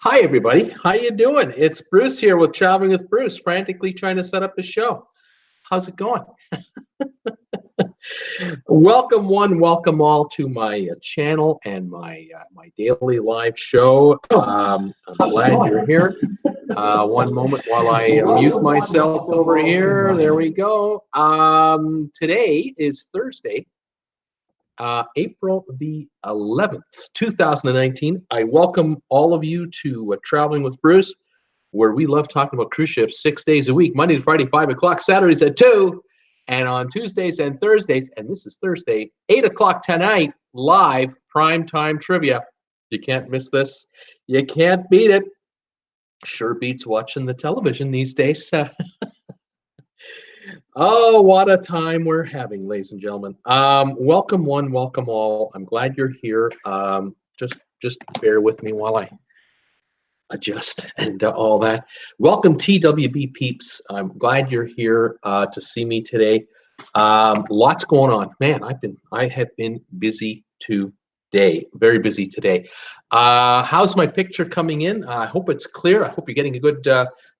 Hi, everybody. How you doing? It's Bruce here with Traveling with Bruce, frantically trying to set up a show. How's it going? Welcome one, welcome all to my channel and my daily live show. I'm glad you're here. One moment while I mute myself over here. There we go. Today is Thursday, April the 11th, 2019. I welcome all of you to Traveling with Bruce, where we love talking about cruise ships 6 days a week, Monday to Friday, 5 o'clock, Saturdays at 2, and on Tuesdays and Thursdays, and this is Thursday, 8 o'clock tonight, live primetime trivia. You can't miss this. You can't beat it. Sure beats watching the television these days. Oh, what a time we're having, ladies and gentlemen. Welcome one, welcome all. I'm glad you're here. Just bear with me while I adjust and all that. Welcome, TWB peeps. I'm glad you're here to see me today. Lots going on, man. I have been busy today, very busy today. How's my picture coming in? I hope it's clear. I hope you're getting a good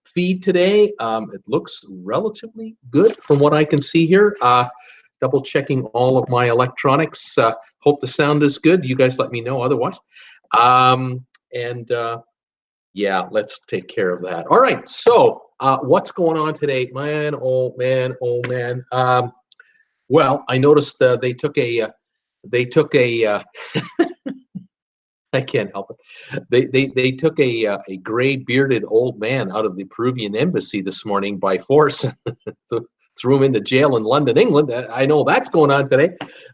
feed today. It looks relatively good from what I can see here. Double checking all of my electronics. Hope the sound is good. You guys let me know otherwise. Yeah, let's take care of that. All right, so what's going on today? Man, oh man, oh man. Well, I noticed they took a I can't help it. They took a gray bearded old man out of the Peruvian embassy this morning by force. Threw him into jail in London, England. I know that's going on today.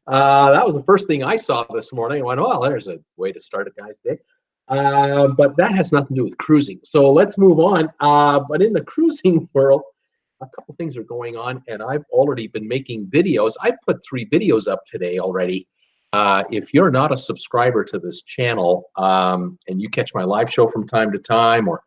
That was the first thing I saw this morning. I went, oh, there's a way to start a guy's day. But that has nothing to do with cruising. So let's move on. But in the cruising world, a couple things are going on, and I've already been making videos. I put 3 videos up today already. If you're not a subscriber to this channel and you catch my live show from time to time or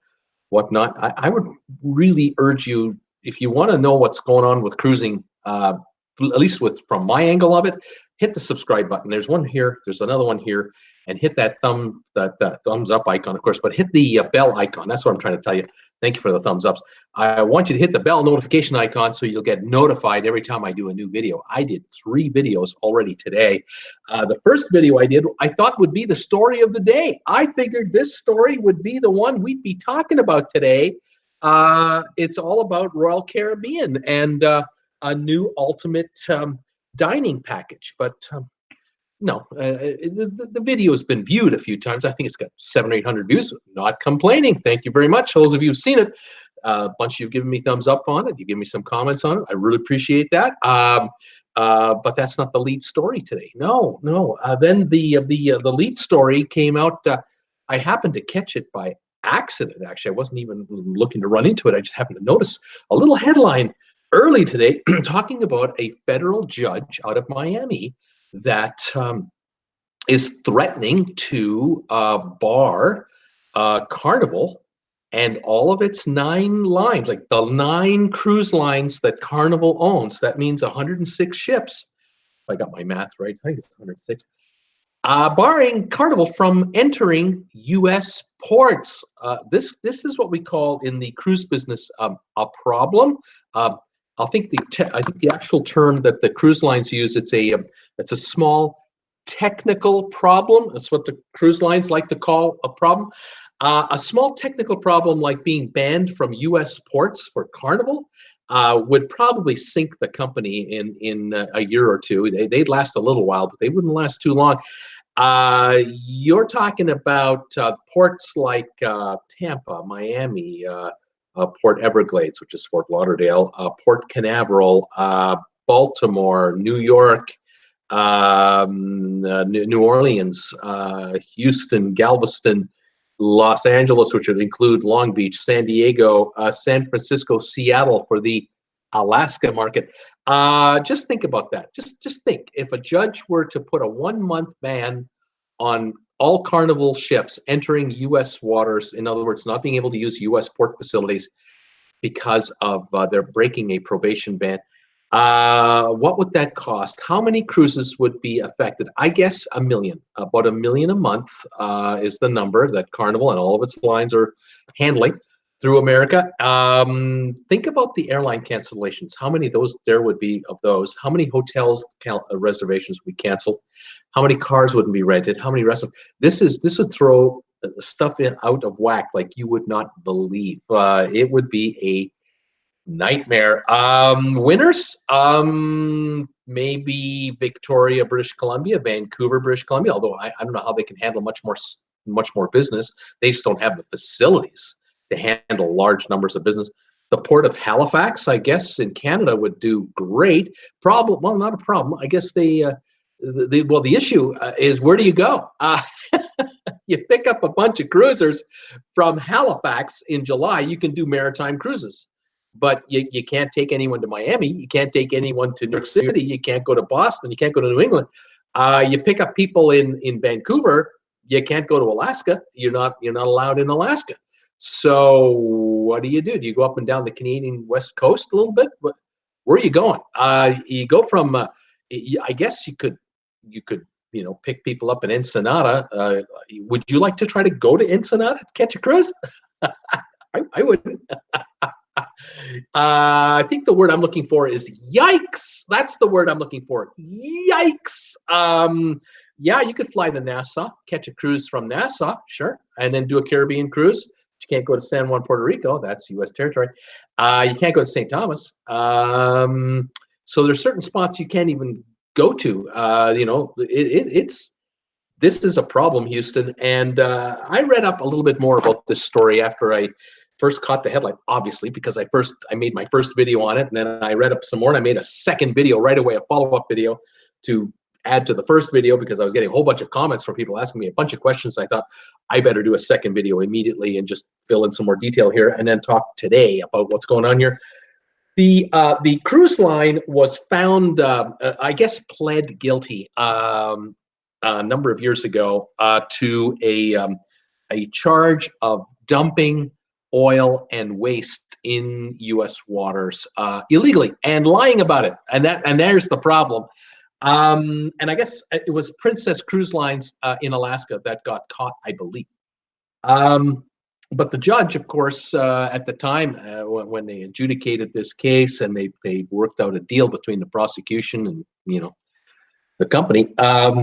whatnot, I would really urge you, if you want to know what's going on with cruising, at least from my angle of it, hit the subscribe button. There's one here, there's another one here, and hit that thumbs up icon, of course, but hit the bell icon. That's what I'm trying to tell you. Thank you for the thumbs ups. I want you to hit the bell notification icon so you'll get notified every time I do a new video. I did 3 videos already today. The first video I did, I thought would be the story of the day. I figured this story would be the one we'd be talking about today. It's all about Royal Caribbean and a new ultimate dining package. But no, the video has been viewed a few times. I think it's got 700 or 800 views. Not complaining. Thank you very much. Those of you who've seen it, a bunch of you have given me thumbs up on it. You give me some comments on it. I really appreciate that. But that's not the lead story today. No. Then the lead story came out. I happened to catch it by accident. Actually, I wasn't even looking to run into it. I just happened to notice a little headline early today talking about a federal judge out of Miami that is threatening to bar Carnival and all of its 9 lines, like the 9 cruise lines that Carnival owns. That means 106 ships. If I got my math right, I think it's 106. Barring Carnival from entering U.S. ports. This is what we call in the cruise business a problem. I think the actual term that the cruise lines use, it's a small technical problem. That's what the cruise lines like to call a problem. A small technical problem like being banned from U.S. ports for Carnival would probably sink the company in a year or two. They'd last a little while, but they wouldn't last too long. You're talking about ports like Tampa, Miami, Port Everglades, which is Fort Lauderdale, Port Canaveral, Baltimore, New York, New Orleans, Houston, Galveston, Los Angeles, which would include Long Beach, San Diego, San Francisco, Seattle for the Alaska market. Just think about that. Just think, if a judge were to put a 1-month ban on all Carnival ships entering U.S. waters, in other words, not being able to use U.S. port facilities because of their breaking a probation ban, What would that cost? How many cruises would be affected? I guess 1 million. About 1 million a month is the number that Carnival and all of its lines are handling through America. Think about the airline cancellations. How many of those there would be of those? How many hotels reservations would be canceled? How many cars wouldn't be rented? How many restaurants? This would throw stuff out of whack like you would not believe. It would be a nightmare. Winners, maybe Victoria, British Columbia, Vancouver, British Columbia. Although I don't know how they can handle much more business. They just don't have the facilities to handle large numbers of business. The port of Halifax, I guess, in Canada would do great. Problem? Well, not a problem. I guess the issue is, where do you go? You pick up a bunch of cruisers from Halifax in July. You can do maritime cruises. But you can't take anyone to Miami. You can't take anyone to New York City. You can't go to Boston. You can't go to New England. You pick up people in Vancouver. You can't go to Alaska. You're not allowed in Alaska. So what do? Do you go up and down the Canadian West Coast a little bit? Where are you going? You go from. I guess you could pick people up in Ensenada. Would you like to try to go to Ensenada to catch a cruise? I wouldn't. I think the word I'm looking for is yikes. That's the word I'm looking for. Yikes. Yeah, you could fly to Nassau, catch a cruise from Nassau, sure, and then do a Caribbean cruise. But you can't go to San Juan, Puerto Rico. That's U.S. territory. You can't go to St. Thomas. So there's certain spots you can't even go to. This is a problem, Houston. And I read up a little bit more about this story after I first caught the headline, obviously, because I made my first video on it, and then I read up some more, and I made a second video right away, a follow-up video to add to the first video, because I was getting a whole bunch of comments from people asking me a bunch of questions. I thought I better do a second video immediately and just fill in some more detail here, and then talk today about what's going on here. The cruise line was found, I guess, pled guilty a number of years ago to a charge of dumping oil and waste in U.S. waters illegally and lying about it, and there's the problem. And I guess it was Princess Cruise Lines in Alaska that got caught, I believe. But the judge, of course, at the time when they adjudicated this case and they worked out a deal between the prosecution and the company,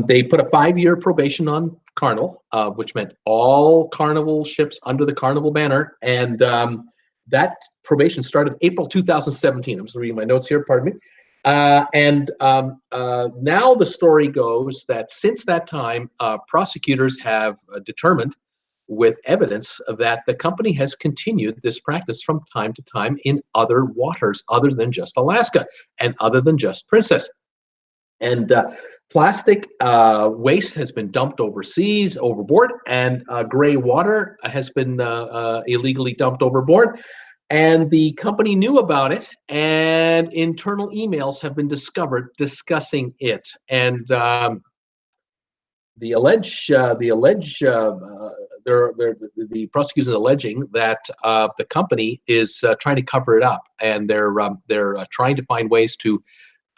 they put a 5-year probation on Carnival, which meant all Carnival ships under the Carnival banner, and that probation started April 2017. I'm just reading my notes here, pardon me. And now the story goes that since that time, prosecutors have determined with evidence that the company has continued this practice from time to time in other waters other than just Alaska and other than just Princess. And plastic waste has been dumped overseas, overboard, and gray water has been illegally dumped overboard. And the company knew about it, and internal emails have been discovered discussing it. And the prosecutors are alleging that the company is trying to cover it up, and they're trying to find ways to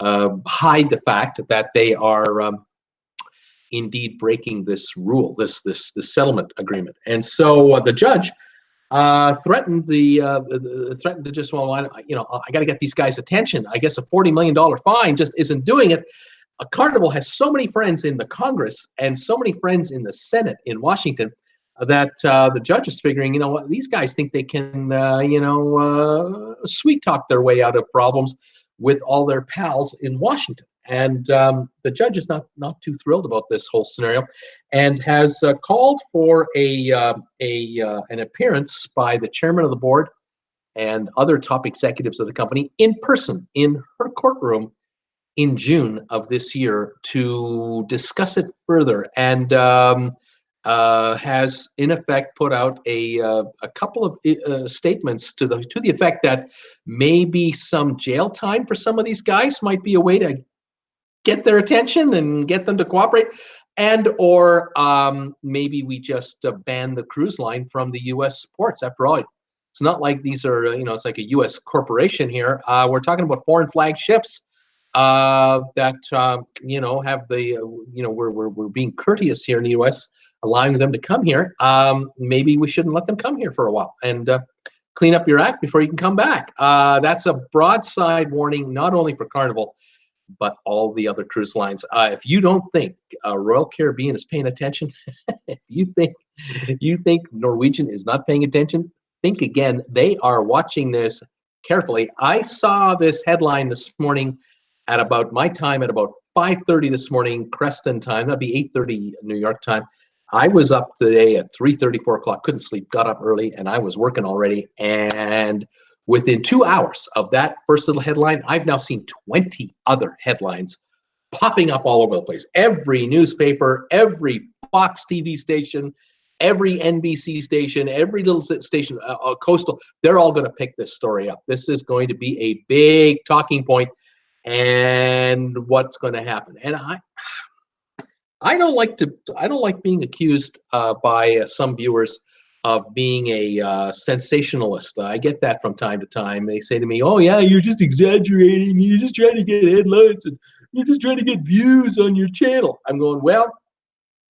hide the fact that they are indeed breaking this rule, this settlement agreement. And so the judge threatened to just, well, I got to get these guys' attention. I guess a $40 million fine just isn't doing it. Carnival has so many friends in the Congress and so many friends in the Senate in Washington that the judge is figuring, what, these guys think they can, sweet talk their way out of problems with all their pals in Washington. And the judge is not too thrilled about this whole scenario, and has called for an appearance by the chairman of the board and other top executives of the company in person in her courtroom in June of this year to discuss it further, and has in effect put out a couple of statements to the effect that maybe some jail time for some of these guys might be a way to get their attention and get them to cooperate, or maybe we just ban the cruise line from the U.S. ports. After all, It's not like these are, it's like a U.S. corporation here. We're talking about foreign flag ships that, have the, we're being courteous here in the U.S., allowing them to come here. Maybe we shouldn't let them come here for a while and clean up your act before you can come back. That's a broadside warning, not only for Carnival, but all the other cruise lines. If you don't think Royal Caribbean is paying attention, if you think Norwegian is not paying attention, think again. They are watching this carefully. I saw this headline this morning at about my time, at about 5:30 this morning, Creston time. That'd be 8:30 New York time. I was up today at 3:30, 4 o'clock, couldn't sleep, got up early, and I was working already. And within 2 hours of that first little headline, I've now seen 20 other headlines popping up all over the place. Every newspaper, every Fox TV station, every NBC station, every little station, coastal, they're all going to pick this story up. This is going to be a big talking point, and what's going to happen. And I don't like being accused by some viewers of being a sensationalist. I get that from time to time. They say to me, "Oh yeah, you're just exaggerating. You're just trying to get headlines, and you're just trying to get views on your channel." I'm going, well,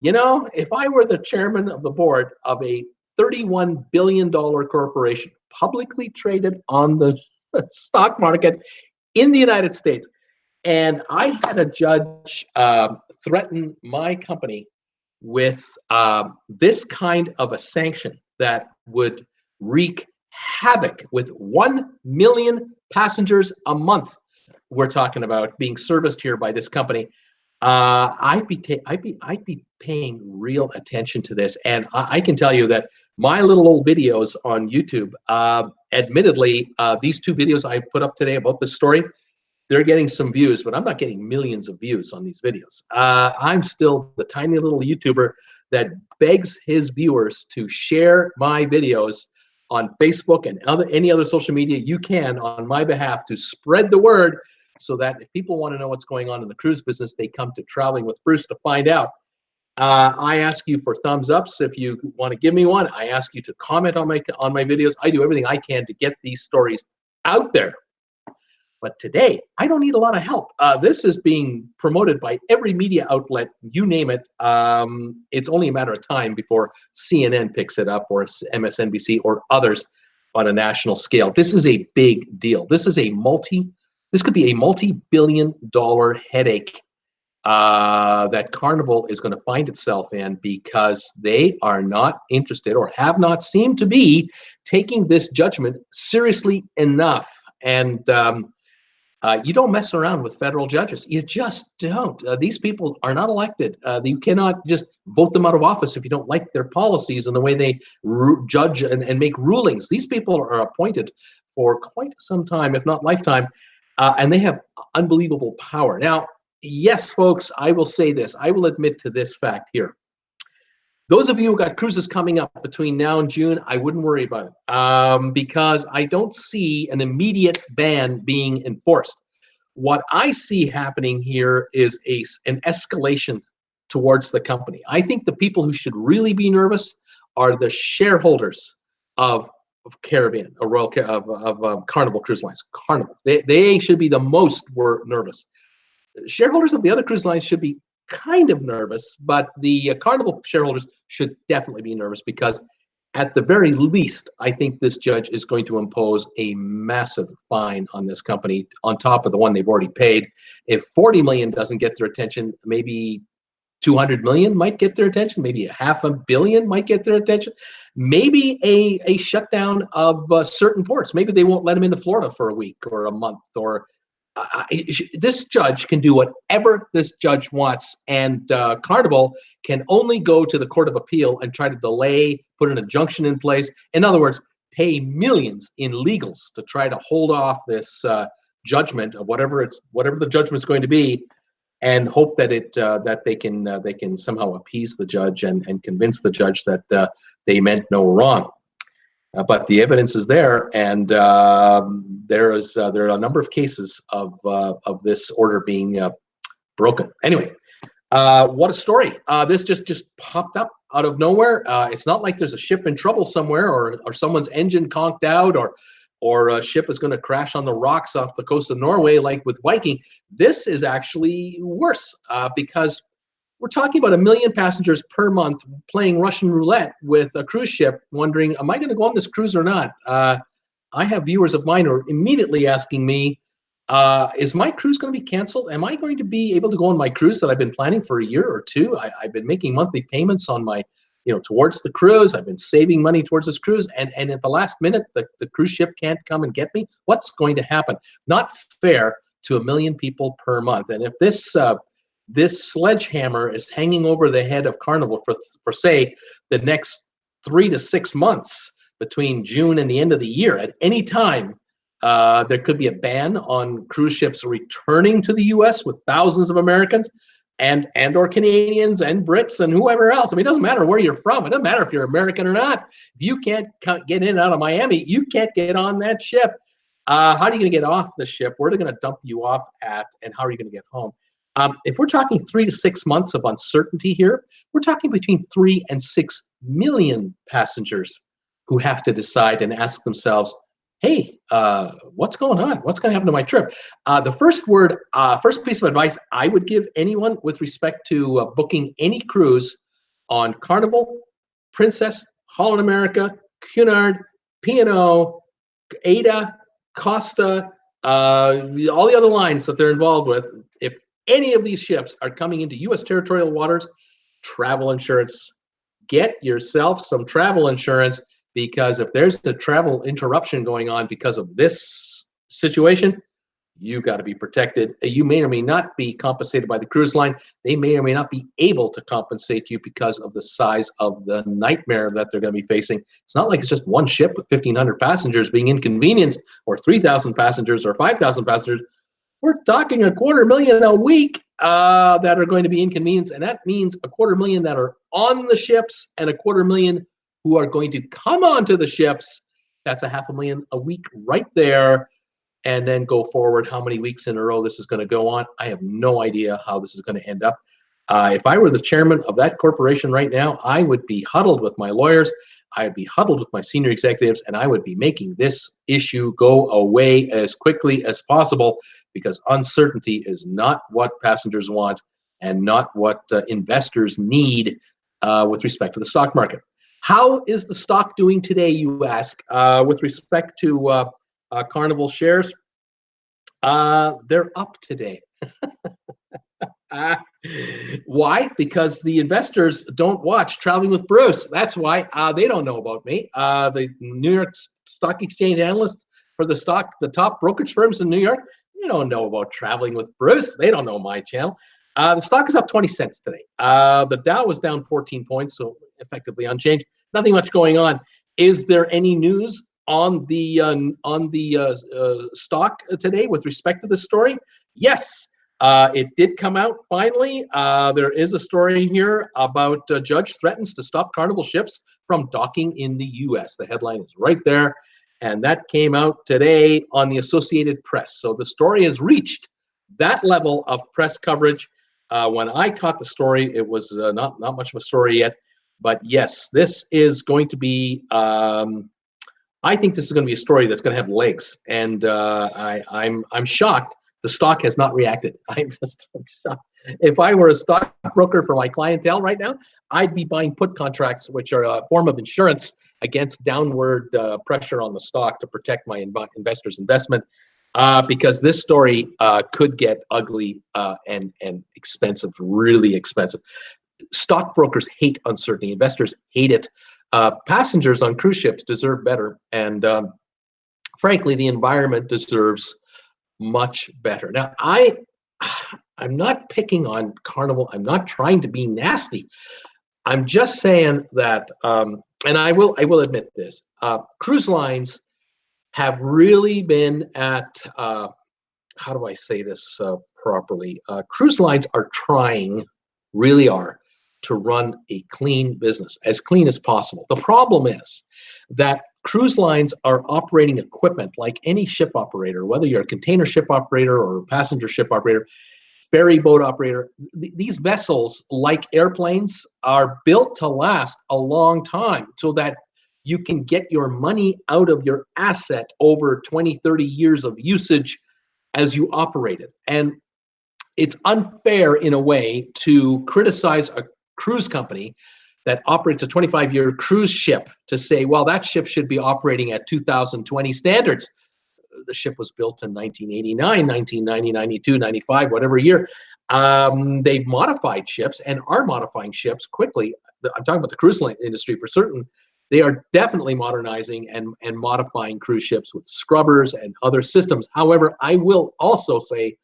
if I were the chairman of the board of a $31 billion corporation, publicly traded on the stock market in the United States, and I had a judge threaten my company with this kind of a sanction that would wreak havoc with 1 million passengers a month, we're talking about being serviced here by this company, I'd be paying real attention to this. And I can tell you that my little old videos on YouTube, admittedly, these 2 videos I put up today about this story, they're getting some views, but I'm not getting millions of views on these videos. I'm still the tiny little YouTuber that begs his viewers to share my videos on Facebook and any other social media you can on my behalf to spread the word, so that if people want to know what's going on in the cruise business, they come to Traveling with Bruce to find out. I ask you for thumbs ups if you want to give me one. I ask you to comment on my videos. I do everything I can to get these stories out there. But today, I don't need a lot of help. This is being promoted by every media outlet, you name it. It's only a matter of time before CNN picks it up, or MSNBC, or others on a national scale. This is a big deal. This could be a multi-billion-dollar headache that Carnival is going to find itself in, because they are not interested, or have not seemed to be, taking this judgment seriously enough. And you don't mess around with federal judges. You just don't. These people are not elected. You cannot just vote them out of office if you don't like their policies and the way they judge and make rulings. These people are appointed for quite some time, if not lifetime, and they have unbelievable power. Now, yes, folks, I will say this. I will admit to this fact here. Those of you who got cruises coming up between now and June, I wouldn't worry about it, because I don't see an immediate ban being enforced. What I see happening here is an escalation towards the company. I think the people who should really be nervous are the shareholders of Caribbean, of Carnival Cruise Lines. Carnival, they should be the most nervous. Shareholders of the other cruise lines should be kind of nervous, but the Carnival shareholders should definitely be nervous, because at the very least, I think this judge is going to impose a massive fine on this company on top of the one they've already paid. If 40 million doesn't get their attention, maybe 200 million might get their attention, maybe $500 million might get their attention, maybe a shutdown of certain ports. Maybe they won't let them into Florida for a week or a month, or this judge can do whatever this judge wants, and Carnival can only go to the Court of Appeal and try to delay, put an injunction in place. In other words, pay millions in legals to try to hold off this judgment of whatever the judgment's going to be, and hope that they can somehow appease the judge and convince the judge that they meant no wrong. But the evidence is there, and there are a number of cases of this order being broken. Anyway, What a story. This just popped up out of nowhere. It's not like there's a ship in trouble somewhere, or someone's engine conked out, or a ship is going to crash on the rocks off the coast of Norway like with Viking. This is actually worse because we're talking about 1 million passengers per month playing Russian roulette with a cruise ship, wondering, am I going to go on this cruise or not? I have viewers of mine who are immediately asking me, is my cruise going to be canceled? Am I going to be able to go on my cruise that I've been planning for a year or two? I've been making monthly payments on my, towards the cruise. I've been saving money towards this cruise. And at the last minute, the cruise ship can't come and get me. What's going to happen? Not fair to 1 million people per month. And if this sledgehammer is hanging over the head of Carnival for say, the next 3 to 6 months between June and the end of the year, at any time, there could be a ban on cruise ships returning to the U.S. with thousands of Americans and or Canadians and Brits and whoever else. I mean, it doesn't matter where you're from. It doesn't matter if you're American or not. If you can't get in and out of Miami, you can't get on that ship. How are you going to get off the ship? Where are they going to dump you off at? And how are you going to get home? If we're talking 3 to 6 months of uncertainty here, we're talking between 3 and 6 million passengers who have to decide and ask themselves, hey, what's going on? What's going to happen to my trip? The first piece of advice I would give anyone with respect to booking any cruise on Carnival, Princess, Holland America, Cunard, P&O, Ada, Costa, all the other lines that they're involved with, if any of these ships are coming into U.S. territorial waters, travel insurance. Get yourself some travel insurance, because if there's a travel interruption going on because of this situation, you got to be protected. You may or may not be compensated by the cruise line. They may or may not be able to compensate you because of the size of the nightmare that they're going to be facing. It's not like it's just one ship with 1,500 passengers being inconvenienced, or 3,000 passengers, or 5,000 passengers. We're talking 250,000 a week that are going to be inconvenienced, and that means 250,000 that are on the ships and 250,000 who are going to come onto the ships. That's 500,000 a week right there. And then go forward, how many weeks in a row this is going to go on. I have no idea how this is going to end up. If I were the chairman of that corporation right now, I would be huddled with my lawyers. I would be huddled with my senior executives, and I would be making this issue go away as quickly as possible, because uncertainty is not what passengers want and not what investors need with respect to the stock market. How is the stock doing today, you ask, with respect to Carnival shares? They're up today. Why? Because the investors don't watch Traveling with Bruce. That's why. They don't know about me. The New York Stock Exchange analysts for the top brokerage firms in New York, they don't know about Traveling with Bruce. They don't know my channel. The stock is up 20 cents today. The Dow was down 14 points, so effectively unchanged. Nothing much going on. Is there any news on the stock today with respect to this story? Yes. It did come out finally. There is a story here about judge threatens to stop Carnival ships from docking in the U.S. The headline is right there, and that came out today on the Associated Press. So the story has reached that level of press coverage. When I caught the story, it was not much of a story yet, but yes, this is going to be. I think this is going to be a story that's going to have legs, and I'm shocked the stock has not reacted. I'm shocked. If I were a stockbroker for my clientele right now, I'd be buying put contracts, which are a form of insurance against downward pressure on the stock to protect my investors' investment, because this story could get ugly and expensive, really expensive. Stockbrokers hate uncertainty. Investors hate it. Passengers on cruise ships deserve better, and frankly, the environment deserves much better. Now, I'm not picking on Carnival. I'm not trying to be nasty. I'm just saying that, and I will admit this, cruise lines have really been at, how do I say this properly? Cruise lines are trying, really are, to run a clean business, as clean as possible. The problem is that cruise lines are operating equipment like any ship operator, whether you're a container ship operator or a passenger ship operator. ferry boat operator. These vessels, like airplanes, are built to last a long time so that you can get your money out of your asset over 20, 30 years of usage as you operate it. And it's unfair in a way to criticize a cruise company that operates a 25-year cruise ship to say, well, that ship should be operating at 2020 standards. The ship was built in 1989, 1990, 92, 95, whatever year. They've modified ships and are modifying ships quickly. I'm talking about the cruise line industry for certain. They are definitely modernizing and modifying cruise ships with scrubbers and other systems. However, I will also say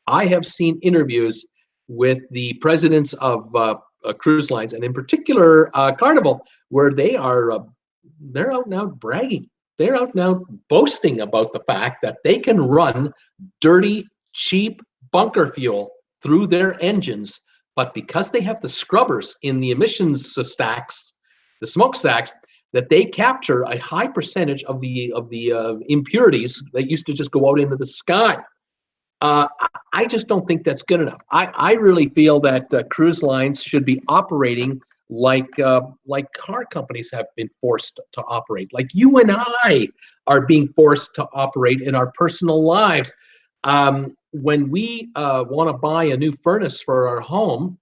I have seen interviews with the presidents of cruise lines, and in particular Carnival, where they're out now bragging. They're out now boasting about the fact that they can run dirty, cheap bunker fuel through their engines, but because they have the scrubbers in the emissions stacks, the smokestacks, that they capture a high percentage of the impurities that used to just go out into the sky. I just don't think that's good enough. I really feel that cruise lines should be operating like car companies have been forced to operate, like you and I are being forced to operate in our personal lives. When we want to buy a new furnace for our home,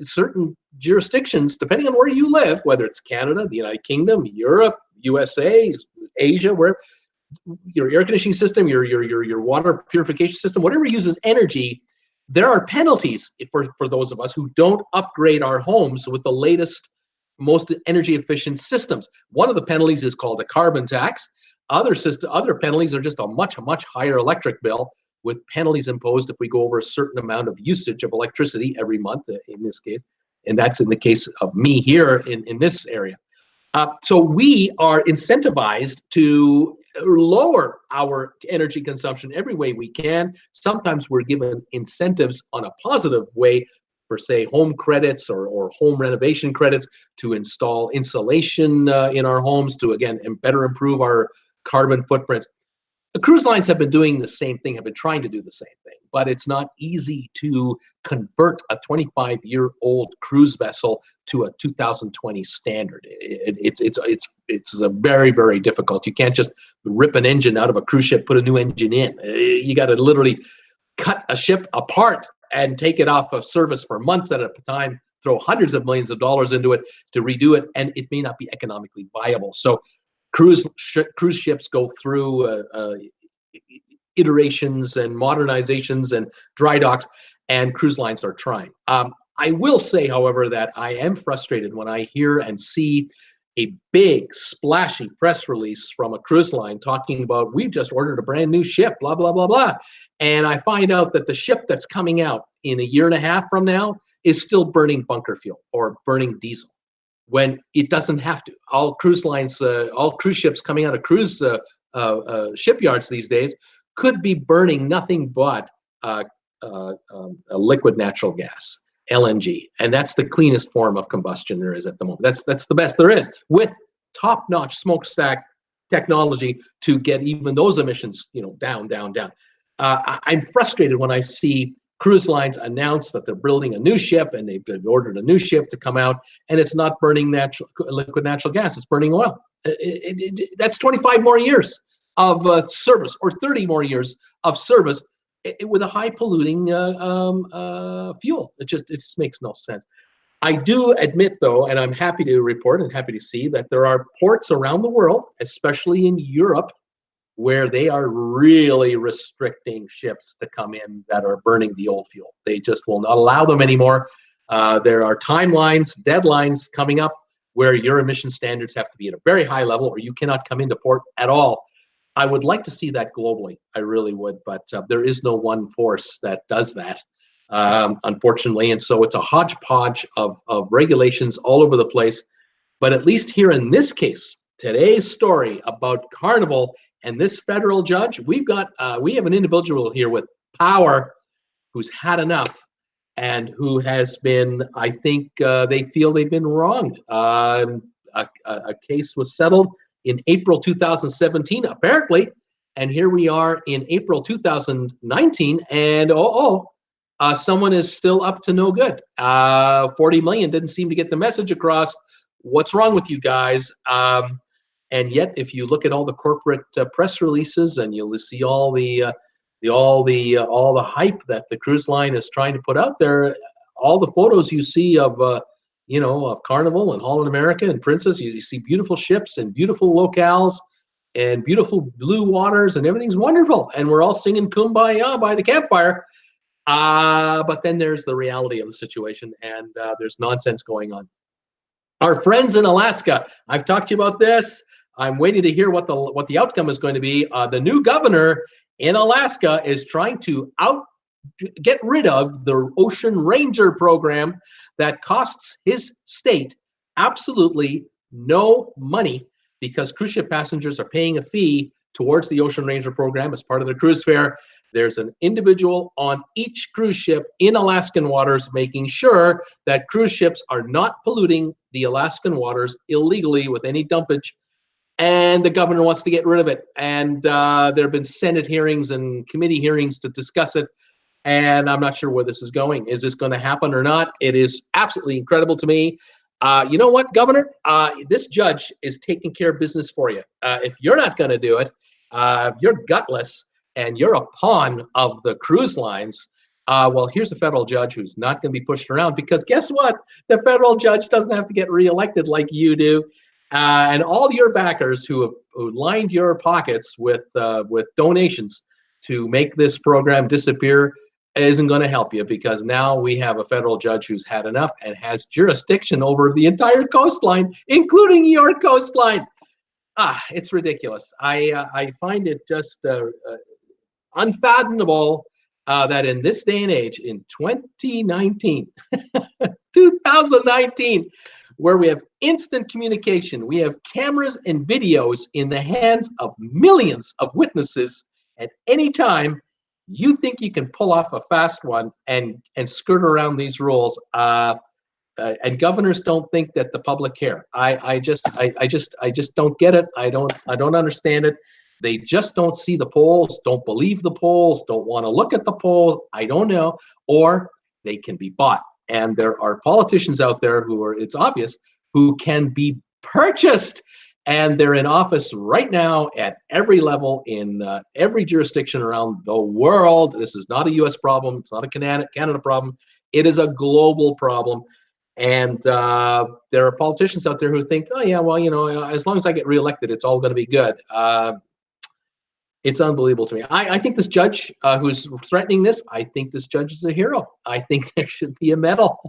certain jurisdictions, depending on where you live, whether it's Canada, the United Kingdom, Europe, USA, Asia, where your air conditioning system, your water purification system, whatever uses energy, there are penalties for those of us who don't upgrade our homes with the latest, most energy efficient systems. One of the penalties is called a carbon tax. Other penalties are just a much higher electric bill, with penalties imposed if we go over a certain amount of usage of electricity every month, in this case. And that's in the case of me here in this area. So we are incentivized to lower our energy consumption every way we can. Sometimes we're given incentives on a positive way for, say, home credits or home renovation credits to install insulation in our homes to, again, better improve our carbon footprints. The cruise lines have been doing the same thing, have been trying to do the same thing, but it's not easy to convert a 25-year-old cruise vessel to a 2020 standard. It's a very, very difficult. You can't just rip an engine out of a cruise ship, put a new engine in. You got to literally cut a ship apart and take it off of service for months at a time, throw hundreds of millions of dollars into it to redo it, and it may not be economically viable. So cruise ships go through iterations and modernizations and dry docks, and cruise lines are trying. I will say, however, that I am frustrated when I hear and see a big splashy press release from a cruise line talking about, we've just ordered a brand new ship, blah, blah, blah, blah. And I find out that the ship that's coming out in a year and a half from now is still burning bunker fuel or burning diesel, when it doesn't have to. All cruise lines, all cruise ships coming out of cruise shipyards these days could be burning nothing but liquid natural gas, LNG, and that's the cleanest form of combustion there is at the moment. That's the best there is, with top-notch smokestack technology to get even those emissions, down. I'm frustrated when I see cruise lines announce that they're building a new ship and they've ordered a new ship to come out, and it's not burning liquid natural gas, it's burning oil. That's 25 more years of service, or 30 more years of service with a high polluting fuel. It just makes no sense. I do admit, though, and I'm happy to report and happy to see that there are ports around the world, especially in Europe, where they are really restricting ships to come in that are burning the old fuel. They just will not allow them anymore. There are timelines, deadlines coming up where your emission standards have to be at a very high level, or you cannot come into port at all. I would like to see that globally. I really would, but there is no one force that does that, unfortunately. And so it's a hodgepodge of regulations all over the place. But at least here in this case, today's story about Carnival and this federal judge, we have an individual here with power who's had enough and who has been, I think they feel they've been wronged. A case was settled in April 2017, apparently, And here we are in April 2019, and someone is still up to no good. 40 million didn't seem to get the message across. What's wrong with you guys? And yet, if you look at all the corporate press releases, and you'll see all the hype that the cruise line is trying to put out there, all the photos you see of of Carnival and Holland America and Princess, you see beautiful ships and beautiful locales and beautiful blue waters, and everything's wonderful, and we're all singing Kumbaya by the campfire. But then there's the reality of the situation, and there's nonsense going on. Our friends in Alaska, I've talked to you about this. I'm waiting to hear what the outcome is going to be. The new governor in Alaska is trying to get rid of the Ocean Ranger program that costs his state absolutely no money, because cruise ship passengers are paying a fee towards the Ocean Ranger program as part of their cruise fare. There's an individual on each cruise ship in Alaskan waters making sure that cruise ships are not polluting the Alaskan waters illegally with any dumpage. And the governor wants to get rid of it. And there have been Senate hearings and committee hearings to discuss it. And I'm not sure where this is going. Is this going to happen or not? It is absolutely incredible to me. You know what, Governor? This judge is taking care of business for you. If you're not going to do it, if you're gutless and you're a pawn of the cruise lines, well, here's a federal judge who's not going to be pushed around, because guess what? The federal judge doesn't have to get reelected like you do. And all your backers who lined your pockets with donations to make this program disappear isn't going to help you, because now we have a federal judge who's had enough and has jurisdiction over the entire coastline, including your coastline. It's ridiculous. I find it just unfathomable that in this day and age, in 2019, 2019, where we have instant communication, we have cameras and videos in the hands of millions of witnesses at any time, you think you can pull off a fast one and skirt around these rules. And governors don't think that the public care. I just don't get it. I don't understand it. They just don't see the polls, don't believe the polls, don't want to look at the polls. I don't know. Or they can be bought. And there are politicians out there who are, it's obvious, who can be purchased. And they're in office right now at every level in every jurisdiction around the world. This is not a U.S. problem. It's not a Canada problem. It is a global problem. And there are politicians out there who think, oh, yeah, well, as long as I get reelected, it's all going to be good. It's unbelievable to me. I think this judge who's threatening this, I think this judge is a hero. I think there should be a medal.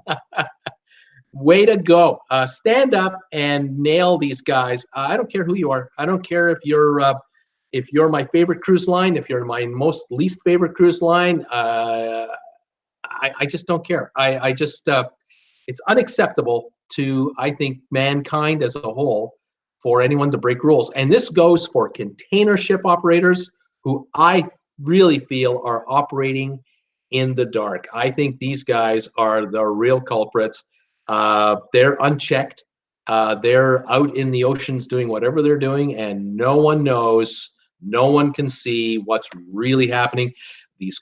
Way to go. Stand up and nail these guys. I don't care who you are. I don't care if you're my favorite cruise line, if you're my most least favorite cruise line. I just don't care. It's unacceptable to, I think, mankind as a whole, for anyone to break rules. And this goes for container ship operators who I really feel are operating in the dark. I think these guys are the real culprits. They're unchecked. They're out in the oceans doing whatever they're doing, and no one knows, no one can see what's really happening. These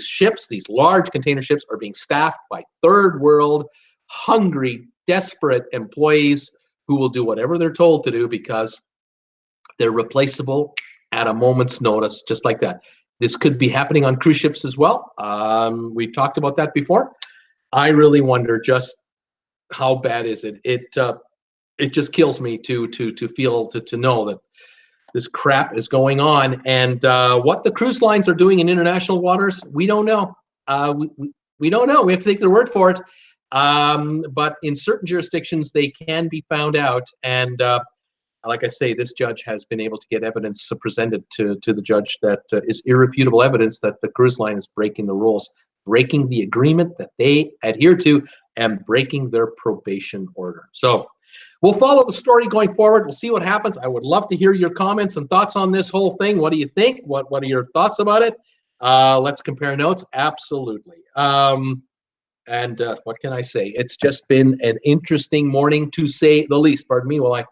ships, these large container ships are being staffed by third world, hungry, desperate employees who will do whatever they're told to do because they're replaceable at a moment's notice, just like that. This could be happening on cruise ships as well. We've talked about that before. I really wonder just how bad is it. It just kills me to know that this crap is going on. And what the cruise lines are doing in international waters, we don't know. We don't know. We have to take their word for it. But in certain jurisdictions, they can be found out. And like I say, this judge has been able to get evidence presented to the judge that is irrefutable evidence that the cruise line is breaking the rules, breaking the agreement that they adhere to, and breaking their probation order. So we'll follow the story going forward. We'll see what happens. I would love to hear your comments and thoughts on this whole thing. What do you think? What are your thoughts about it? Let's compare notes. Absolutely. And what can I say? It's just been an interesting morning, to say the least. Pardon me while I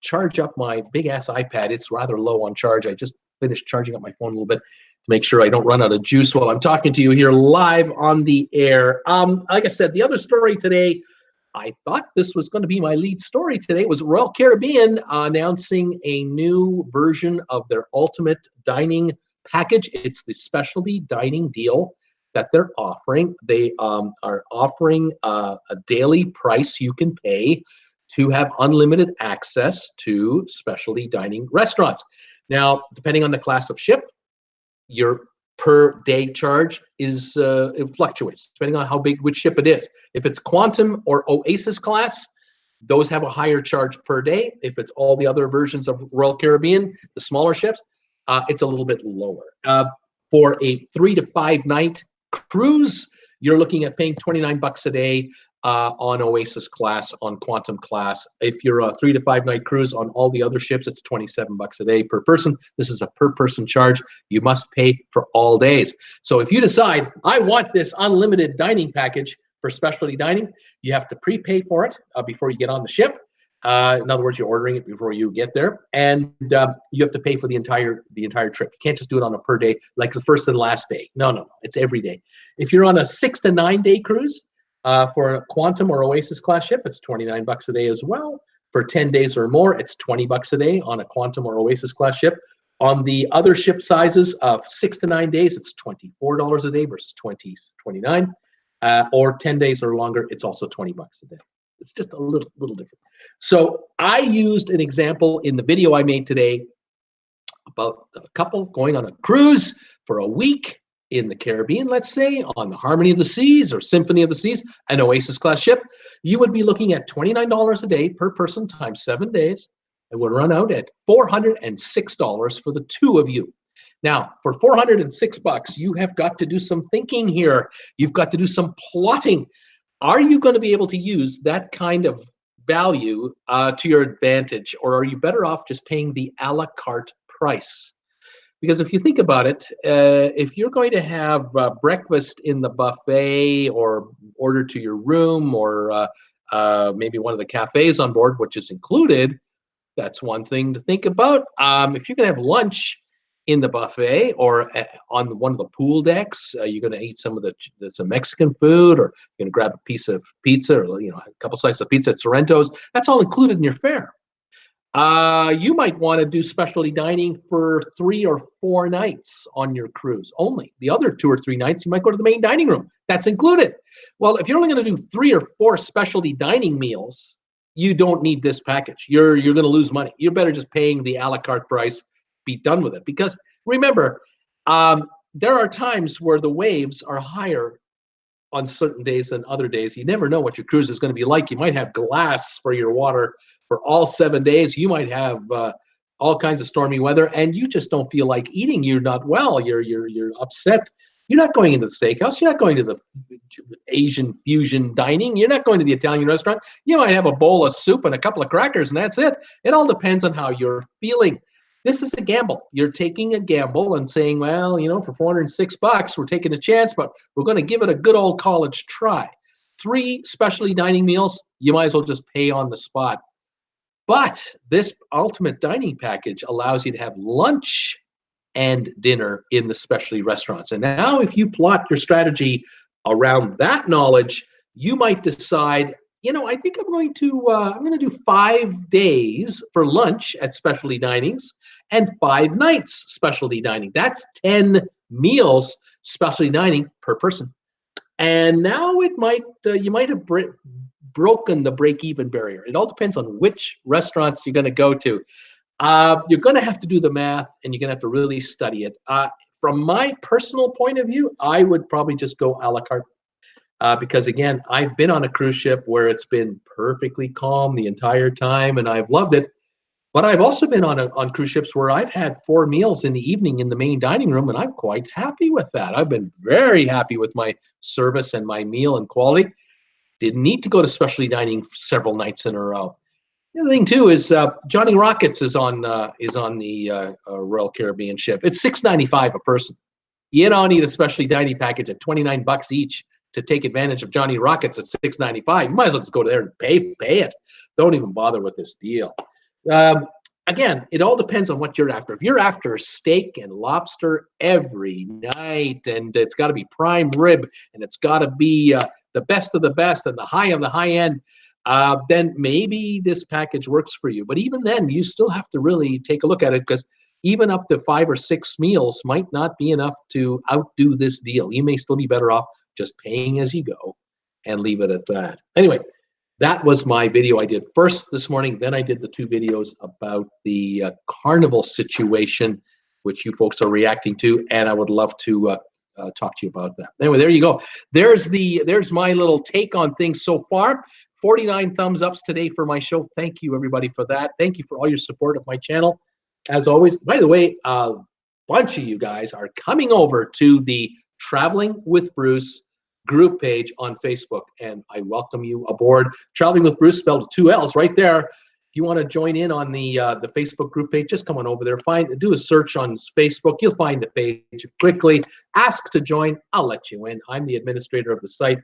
charge up my big-ass iPad. It's rather low on charge. I just finish charging up my phone a little bit to make sure I don't run out of juice while I'm talking to you here live on the air. Like I said, the other story today, I thought this was going to be my lead story today, was Royal Caribbean announcing a new version of their ultimate dining package. It's the specialty dining deal that they're offering. They are offering a daily price you can pay to have unlimited access to specialty dining restaurants. Now, depending on the class of ship, your per day charge is it fluctuates depending on how big which ship it is. If it's Quantum or Oasis class, those have a higher charge per day. If it's all the other versions of Royal Caribbean, the smaller ships, it's a little bit lower. For a 3 to 5 night cruise, you're looking at paying $29 a day on Oasis class, on Quantum class. If you're a 3 to 5 night cruise on all the other ships, it's $27 a day per person. This is a per person charge. You must pay for all days. So if you decide, I want this unlimited dining package for specialty dining, you have to prepay for it before you get on the ship. In other words, you're ordering it before you get there, and you have to pay for the entire trip. You can't just do it on a per day, like the first and last day. No, it's every day. If you're on a 6 to 9 day cruise, for a Quantum or Oasis class ship, it's $29 a day as well. For 10 days or more, it's $20 a day on a Quantum or Oasis class ship. On the other ship sizes of 6 to 9 days, it's $24 a day versus $29. Or 10 days or longer, it's also $20 a day. It's just a little different. So I used an example in the video I made today about a couple going on a cruise for a week in the Caribbean, let's say, on the Harmony of the Seas or Symphony of the Seas, an Oasis class ship. You would be looking at $29 a day per person times 7 days. It would run out at $406 for the two of you. Now, for $406, you have got to do some thinking here. You've got to do some plotting. Are you going to be able to use that kind of value to your advantage, or are you better off just paying the a la carte price? Because if you think about it, if you're going to have breakfast in the buffet or order to your room, or maybe one of the cafes on board, which is included, that's one thing to think about. If you're going to have lunch in the buffet or on one of the pool decks, you're going to eat some Mexican food, or you're going to grab a piece of pizza, or a couple slices of pizza at Sorrento's. That's all included in your fare. You might want to do specialty dining for 3 or 4 nights on your cruise only. The other 2 or 3 nights, you might go to the main dining room. That's included. Well, if you're only going to do 3 or 4 specialty dining meals, you don't need this package. You're going to lose money. You're better just paying the a la carte price. Be done with it. Because remember, there are times where the waves are higher on certain days than other days. You never know what your cruise is going to be like. You might have glass for your water for all 7 days. You might have all kinds of stormy weather, and you just don't feel like eating. You're not well. You're upset. You're not going into the steakhouse. You're not going to the Asian fusion dining. You're not going to the Italian restaurant. You might have a bowl of soup and a couple of crackers, and that's it. It all depends on how you're feeling. This is a gamble. You're taking a gamble and saying, well, for $406, we're taking a chance, but we're going to give it a good old college try. 3 specialty dining meals, you might as well just pay on the spot. But this ultimate dining package allows you to have lunch and dinner in the specialty restaurants. And now if you plot your strategy around that knowledge, you might decide, I think I'm going to do 5 days for lunch at specialty dinings and 5 nights specialty dining. That's 10 meals specialty dining per person. And now you might have broken the break-even barrier. It all depends on which restaurants you're going to go to. You're going to have to do the math, and you're going to have to really study it. From my personal point of view, I would probably just go a la carte. Because again, I've been on a cruise ship where it's been perfectly calm the entire time, and I've loved it. But I've also been on cruise ships where I've had 4 meals in the evening in the main dining room, and I'm quite happy with that. I've been very happy with my service and my meal and quality. Didn't need to go to specialty dining several nights in a row. The other thing too is Johnny Rockets is on the Royal Caribbean ship. It's $6.95 a person. You don't need a specialty dining package at $29 each to take advantage of Johnny Rockets at $6.95. You might as well just go there and pay it. Don't even bother with this deal. again, it all depends on what you're after. If you're after steak and lobster every night, and it's got to be prime rib, and it's got to be the best of the best and the high of the high end, then maybe this package works for you. But even then, you still have to really take a look at it, because even up to 5 or 6 meals might not be enough to outdo this deal. You may still be better off just paying as you go and leave it at that. Anyway, that was my video I did first this morning. Then I did the 2 videos about the Carnival situation, which you folks are reacting to, and I would love to talk to you about that. Anyway, there you go. There's my little take on things so far. 49 thumbs ups today for my show. Thank you, everybody, for that. Thank you for all your support of my channel. As always, by the way, a bunch of you guys are coming over to the Traveling with Bruce group page on Facebook, and I welcome you aboard. Traveling with Bruce, spelled with 2 L's right there. If you want to join in on the Facebook group page, just come on over there. Do a search on Facebook. You'll find the page quickly. Ask to join. I'll let you in. I'm the administrator of the site.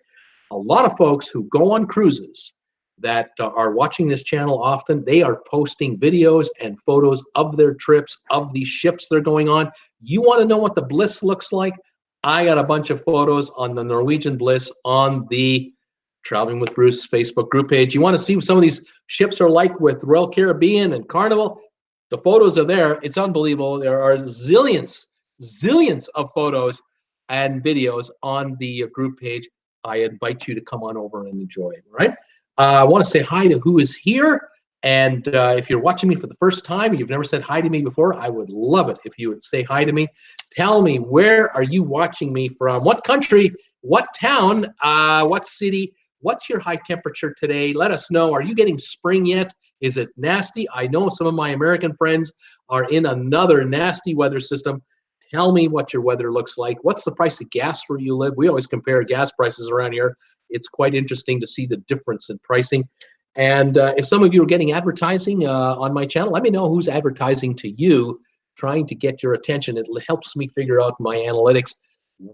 A lot of folks who go on cruises that are watching this channel often, they are posting videos and photos of their trips, of these ships they're going on. You want to know what the Bliss looks like? I got a bunch of photos on the Norwegian Bliss on the Traveling with Bruce Facebook group page. You want to see what some of these ships are like with Royal Caribbean and Carnival? The photos are there. It's unbelievable. There are zillions of photos and videos on the group page. I invite you to come on over and enjoy it, all right? I want to say hi to who is here. And if you're watching me for the first time, you've never said hi to me before, I would love it if you would say hi to me. Tell me, where are you watching me from? What country? What town? What city? What's your high temperature today? Let us know. Are you getting spring yet? Is it nasty? I know some of my American friends are in another nasty weather system. Tell me what your weather looks like. What's the price of gas where you live? We always compare gas prices around here. It's quite interesting to see the difference in pricing. And if some of you are getting advertising on my channel, let me know who's advertising to you, trying to get your attention. It helps me figure out my analytics,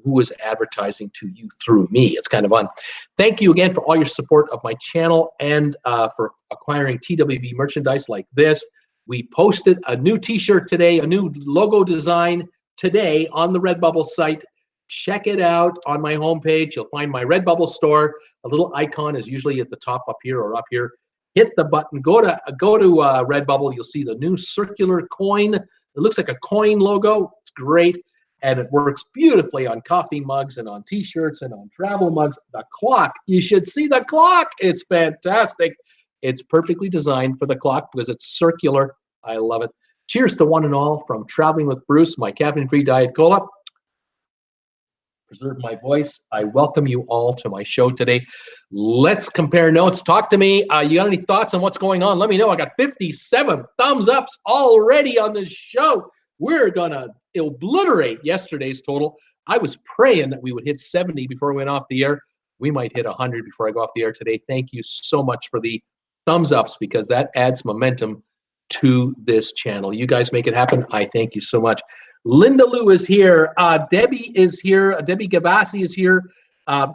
who is advertising to you through me. It's kind of fun. Thank you again for all your support of my channel and for acquiring TWB merchandise like this. We posted a new T-shirt today, a new logo design today on the RedBubble site. Check it out on my homepage. You'll find my RedBubble Store. A little icon is usually at the top up here or up here. Hit the button. Go to RedBubble. You'll see the new circular coin. It looks like a coin logo. It's great, and it works beautifully on coffee mugs and on T-shirts and on travel mugs. The clock. You should see the clock. It's fantastic. It's perfectly designed for the clock because it's circular. I love it. Cheers to one and all from Traveling with Bruce, my caffeine-free Diet Cola. Preserve my voice. I welcome you all to my show today. Let's compare notes. Talk to me. You got any thoughts on what's going on? Let me know. I got 57 thumbs ups already on this show. We're going to obliterate yesterday's total. I was praying that we would hit 70 before we went off the air. We might hit 100 before I go off the air today. Thank you so much for the thumbs ups, because that adds momentum to this channel. You guys make it happen. I thank you so much. Linda Lou is here. Debbie is here. Debbie Gavassi is here.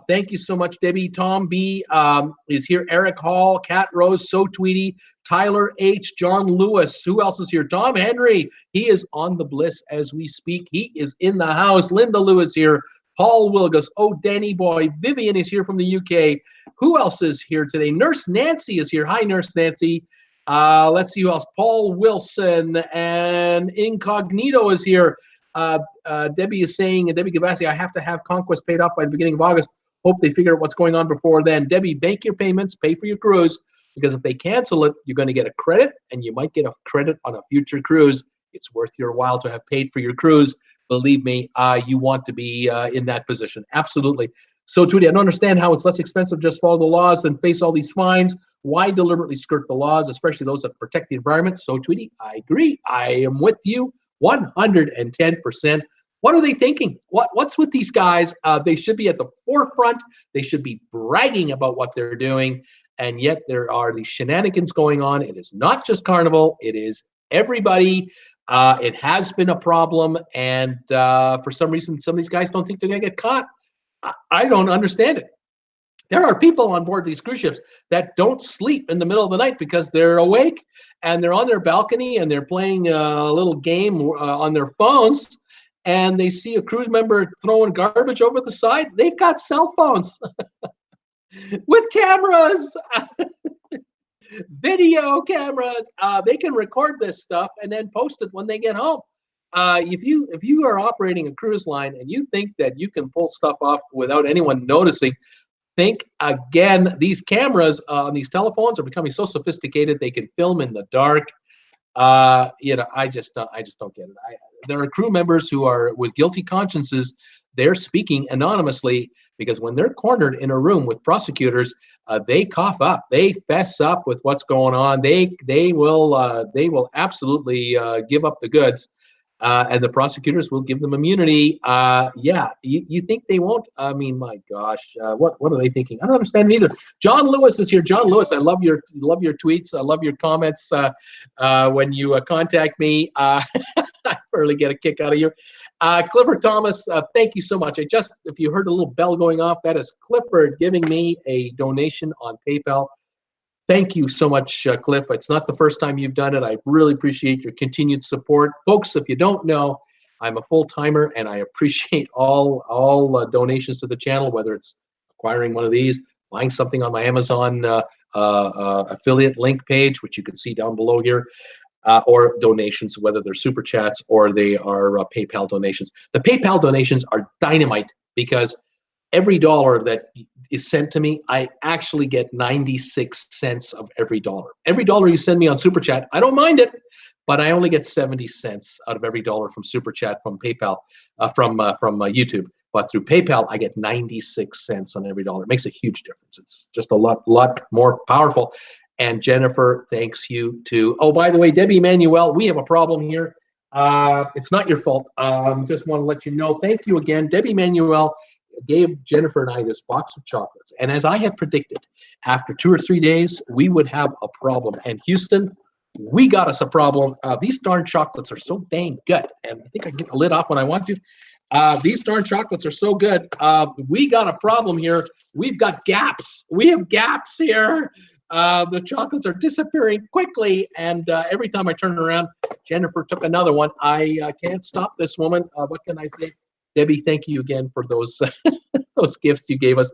Thank you so much, Debbie. Tom B is here. Eric Hall, Kat Rose, So Tweety, Tyler H, John Lewis. Who else is here? Tom Henry. He is on the Bliss as we speak. He is in the house. Linda Lou is here. Paul Wilgus. Oh, Danny Boy. Vivian is here from the UK. Who else is here today? Nurse Nancy is here. Hi, Nurse Nancy. Let's see who else. Paul Wilson and Incognito is here. Debbie is saying, and Debbie Gavassi, I have to have Conquest paid off by the beginning of August. Hope they figure out what's going on before then. Debbie, bank your payments, pay for your cruise, because if they cancel it, you're going to get a credit, and you might get a credit on a future cruise. It's worth your while to have paid for your cruise. Believe me, you want to be in that position. Absolutely. So, Tweety, I don't understand how it's less expensive just follow the laws than face all these fines. Why deliberately skirt the laws, especially those that protect the environment? So, Tweety, I agree. I am with you 110%. What are they thinking? What's with these guys? They should be at the forefront. They should be bragging about what they're doing. And yet there are these shenanigans going on. It is not just Carnival. It is everybody. It has been a problem. And for some reason, some of these guys don't think they're going to get caught. I don't understand it. There are people on board these cruise ships that don't sleep in the middle of the night because they're awake and they're on their balcony and they're playing a little game on their phones, and they see a cruise member throwing garbage over the side. They've got cell phones with cameras, video cameras. They can record this stuff and then post it when they get home. If you are operating a cruise line and you think that you can pull stuff off without anyone noticing, think again. These cameras on these telephones are becoming so sophisticated they can film in the dark. I just don't get it. There are crew members who are with guilty consciences. They're speaking anonymously because when they're cornered in a room with prosecutors, they cough up, they fess up with what's going on. They will absolutely give up the goods. And the prosecutors will give them immunity. You think they won't? I mean, my gosh, what are they thinking? I don't understand either. John Lewis is here. John Lewis, I love your tweets. I love your comments when you contact me. I really get a kick out of you. Clifford Thomas, thank you so much. If you heard a little bell going off, that is Clifford giving me a donation on PayPal. Thank you so much, Cliff. It's not the first time you've done it. I really appreciate your continued support. Folks, if you don't know, I'm a full-timer, and I appreciate all donations to the channel, whether it's acquiring one of these, buying something on my Amazon affiliate link page, which you can see down below here, or donations, whether they're Super Chats or they are PayPal donations. The PayPal donations are dynamite because every dollar that is sent to me, I actually get 96 cents of every dollar. Every dollar you send me on Super Chat, I don't mind it, but I only get 70 cents out of every dollar from Super Chat, from PayPal, from YouTube. But through PayPal, I get 96 cents on every dollar. It makes a huge difference. It's just a lot more powerful. And Jennifer, thanks you too. Oh, by the way, Debbie Manuel, we have a problem here. It's not your fault. Just want to let you know. Thank you again. Debbie Manuel gave Jennifer and I this box of chocolates. And as I had predicted, after 2 or 3 days, we would have a problem. And Houston, we got us a problem. These darn chocolates are so dang good. And I think I can get the lid off when I want to. These darn chocolates are so good. We got a problem here. We've got gaps. We have gaps here. The chocolates are disappearing quickly. And every time I turn around, Jennifer took another one. I can't stop this woman. What can I say? Debbie, thank you again for those those gifts you gave us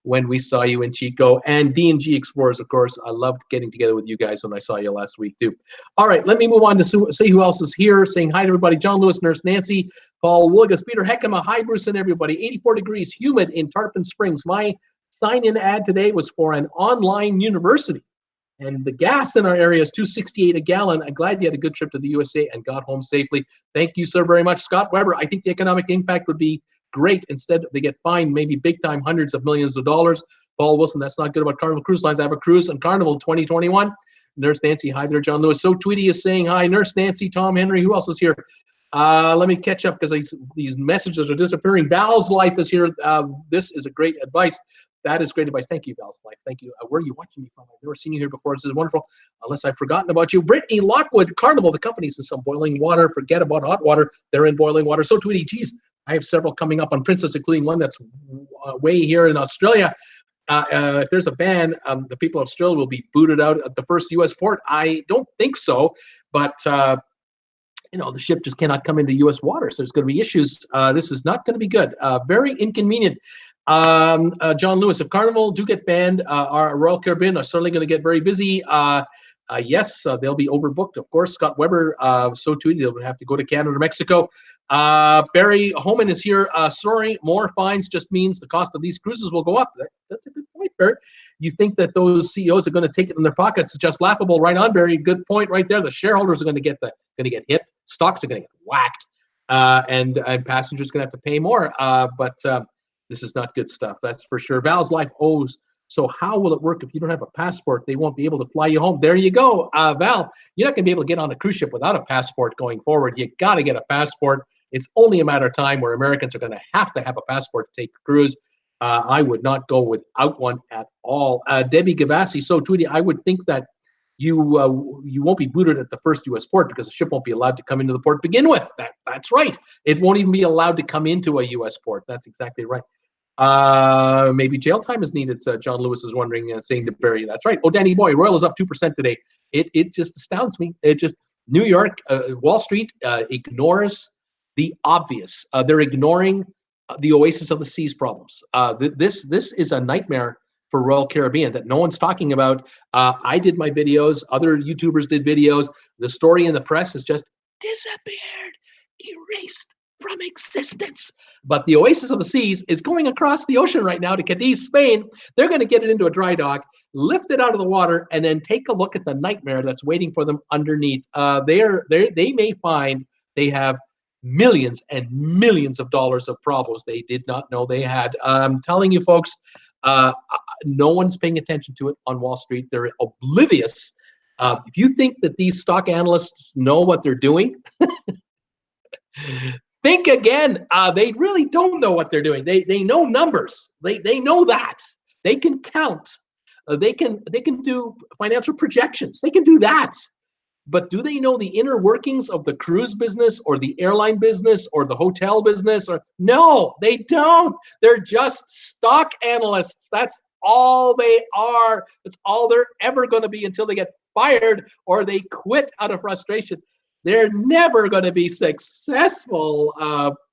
when we saw you in Chico. And D&G Explorers, of course. I loved getting together with you guys when I saw you last week, too. All right, let me move on to see who else is here. Saying hi to everybody. John Lewis, Nurse Nancy, Paul Wilgus, Peter Heckema. Hi, Bruce, and everybody. 84 degrees, humid in Tarpon Springs. My sign-in ad today was for an online university. And the gas in our area is $2.68 a gallon. I'm glad you had a good trip to the USA and got home safely. Thank you, sir, very much. Scott Weber, I think the economic impact would be great. Instead, they get fined maybe big time, hundreds of millions of dollars. Paul Wilson, that's not good about Carnival Cruise Lines. I have a cruise on Carnival 2021. Nurse Nancy, hi there. John Lewis. So Tweety is saying hi. Nurse Nancy, Tom Henry, who else is here? Let me catch up because these messages are disappearing. Val's Life is here. This is a great advice. That is great advice. Thank you, Val's Life. Thank you. Where are you watching me from? I've never seen you here before. This is wonderful. Unless I've forgotten about you. Brittany Lockwood, Carnival, the company's in some boiling water. Forget about hot water. They're in boiling water. So Tweety, geez, I have several coming up on Princess, including one that's way here in Australia. If there's a ban, the people of Australia will be booted out at the first U.S. port. I don't think so, but the ship just cannot come into U.S. waters. So there's going to be issues. This is not going to be good. Very inconvenient. John Lewis, if Carnival do get banned, our Royal Caribbean are certainly going to get very busy. Yes, they'll be overbooked, of course. Scott Weber, so too, they'll have to go to Canada or Mexico. Barry Homan is here. Sorry, more fines just means the cost of these cruises will go up. That's a good point, Barry. You think that those CEOs are going to take it in their pockets? It's just laughable. Right on, Barry. Good point right there. The shareholders are going to get hit. Stocks are going to get whacked, and passengers are going to have to pay more. But this is not good stuff. That's for sure. Val's Life owes. So how will it work if you don't have a passport? They won't be able to fly you home. There you go, Val. You're not going to be able to get on a cruise ship without a passport going forward. You got to get a passport. It's only a matter of time where Americans are going to have a passport to take a cruise. I would not go without one at all. Debbie Gavassi, so Tweety, I would think that you won't be booted at the first U.S. port because the ship won't be allowed to come into the port to begin with. That's right. It won't even be allowed to come into a U.S. port. That's exactly right. Maybe jail time is needed. John Lewis is wondering, saying to Barry. That's right. Oh, Danny Boy, Royal is up 2% today. It just astounds me. It just New York, Wall Street ignores the obvious. They're ignoring the Oasis of the Seas problems. This is a nightmare for Royal Caribbean that no one's talking about. I did my videos. Other YouTubers did videos. The story in the press has just disappeared, erased from existence. But the Oasis of the Seas is going across the ocean right now to Cadiz, Spain. They're going to get it into a dry dock, lift it out of the water, and then take a look at the nightmare that's waiting for them underneath. They may find they have millions and millions of dollars of problems they did not know they had. I'm telling you, folks, no one's paying attention to it on Wall Street. They're oblivious. If you think that these stock analysts know what they're doing, think again. They really don't know what they're doing. They know numbers. They know that. They can count. They can do financial projections. They can do that. But do they know the inner workings of the cruise business or the airline business or the hotel business? Or no, they don't. They're just stock analysts. That's all they are. That's all they're ever going to be until they get fired or they quit out of frustration. They're never going to be successful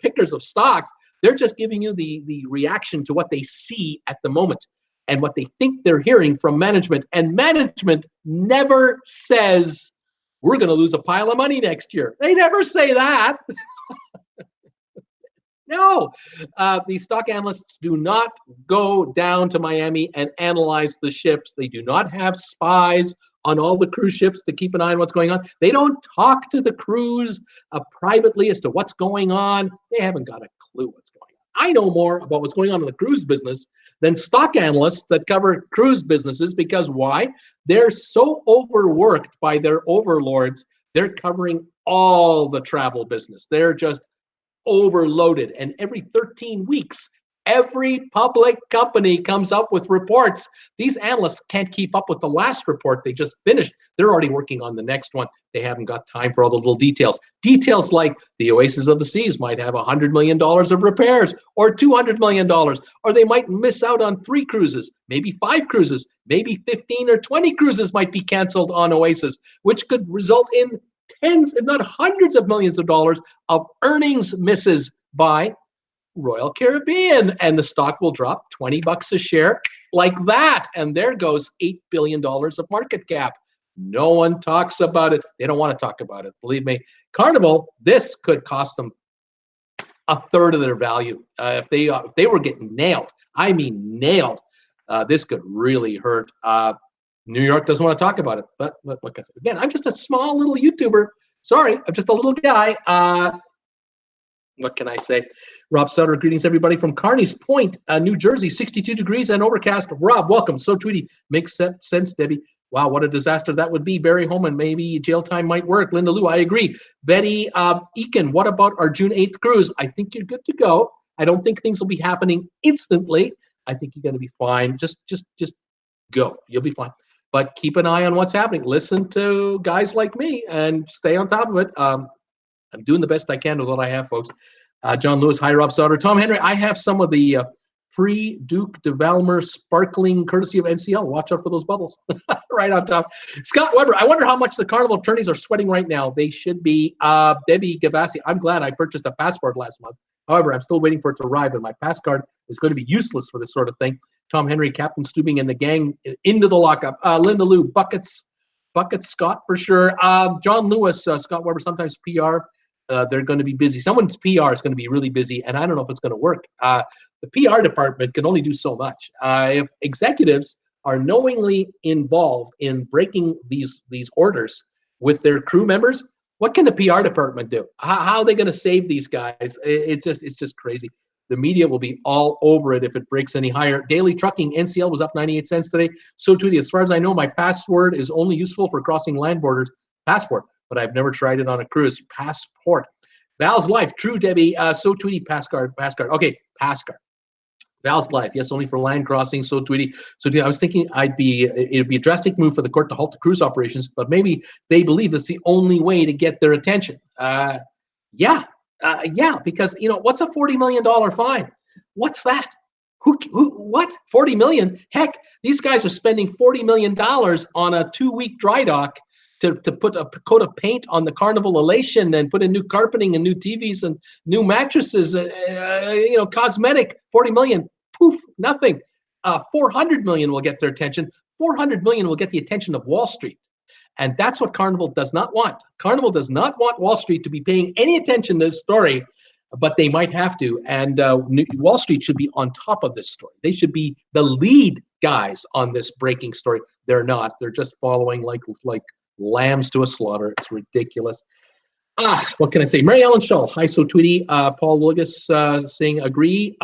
pickers of stocks. They're just giving you the reaction to what they see at the moment and what they think they're hearing from management. And management never says, we're going to lose a pile of money next year. They never say that. No, these stock analysts do not go down to Miami and analyze the ships. They do not have spies on all the cruise ships to keep an eye on what's going on. They don't talk to the crews privately as to what's going on. They haven't got a clue what's going on. I know more about what's going on in the cruise business than stock analysts that cover cruise businesses, because why? They're so overworked by their overlords. They're covering all the travel business. They're just overloaded. And every 13 weeks, every public company comes up with reports. These analysts can't keep up with the last report they just finished. They're already working on the next one. They haven't got time for all the little details. Details like the Oasis of the Seas might have $100 million of repairs or $200 million, or they might miss out on 3 cruises, maybe 5 cruises, maybe 15 or 20 cruises might be canceled on Oasis, which could result in tens, if not hundreds of millions of dollars of earnings misses by Royal Caribbean, and the stock will drop $20 a share like that, and there goes $8 billion of market cap. No one talks about it. They don't want to talk about it, believe me. Carnival, this could cost them a third of their value if they were getting nailed. I mean nailed. This could really hurt. New York doesn't want to talk about it, but like I said, again, I'm just a small little YouTuber. Sorry, I'm just a little guy. What can I say? Rob Sutter, greetings everybody from Carney's Point, New Jersey, 62 degrees and overcast. Rob, welcome. So Tweety, makes sense, Debbie. Wow, what a disaster that would be. Barry Holman, maybe jail time might work. Linda Lou, I agree. Betty Eakin, what about our June 8th cruise? I think you're good to go. I don't think things will be happening instantly. I think you're going to be fine. Just go. You'll be fine. But keep an eye on what's happening. Listen to guys like me and stay on top of it. I'm doing the best I can with what I have, folks. John Lewis, hi, Rob Sauter. Tom Henry, I have some of the free Duke de Valmer sparkling courtesy of NCL. Watch out for those bubbles. Right on top. Scott Weber, I wonder how much the Carnival attorneys are sweating right now. They should be. Debbie Gavassi, I'm glad I purchased a passport last month. However, I'm still waiting for it to arrive, and my pass card is going to be useless for this sort of thing. Tom Henry, Captain Stubing, and the gang into the lockup. Linda Lou, buckets, Scott for sure. John Lewis, Scott Weber, sometimes PR. They're going to be busy. Someone's PR is going to be really busy, and I don't know if it's going to work. The PR department can only do so much. If executives are knowingly involved in breaking these orders with their crew members, what can the PR department do? How are they going to save these guys? It's just crazy. The media will be all over it if it breaks any higher. Daily trucking, NCL was up 98 cents today. So Tweety, as far as I know, my password is only useful for crossing land borders. Passport, but I've never tried it on a cruise. Passport. Val's Life, true, Debbie. So Tweety, pass card. Okay, pass card. Val's Life, yes, only for land crossing. So Tweety. So I was thinking it'd be a drastic move for the court to halt the cruise operations, but maybe they believe it's the only way to get their attention. Yeah, because what's a $40 million fine? What's that? What? 40 million? Heck, these guys are spending $40 million on a 2-week dry dock to put a coat of paint on the Carnival Elation and put in new carpeting and new TVs and new mattresses, cosmetic. 40 million, poof, nothing. 400 million will get their attention. 400 million will get the attention of Wall Street. And that's what Carnival does not want. Carnival does not want Wall Street to be paying any attention to this story, but they might have to. And Wall Street should be on top of this story. They should be the lead guys on this breaking story. They're not. They're just following like lambs to a slaughter. It's ridiculous. What can I say? Mary Ellen Shaw, hi, so Tweety. Paul Wilgus saying agree.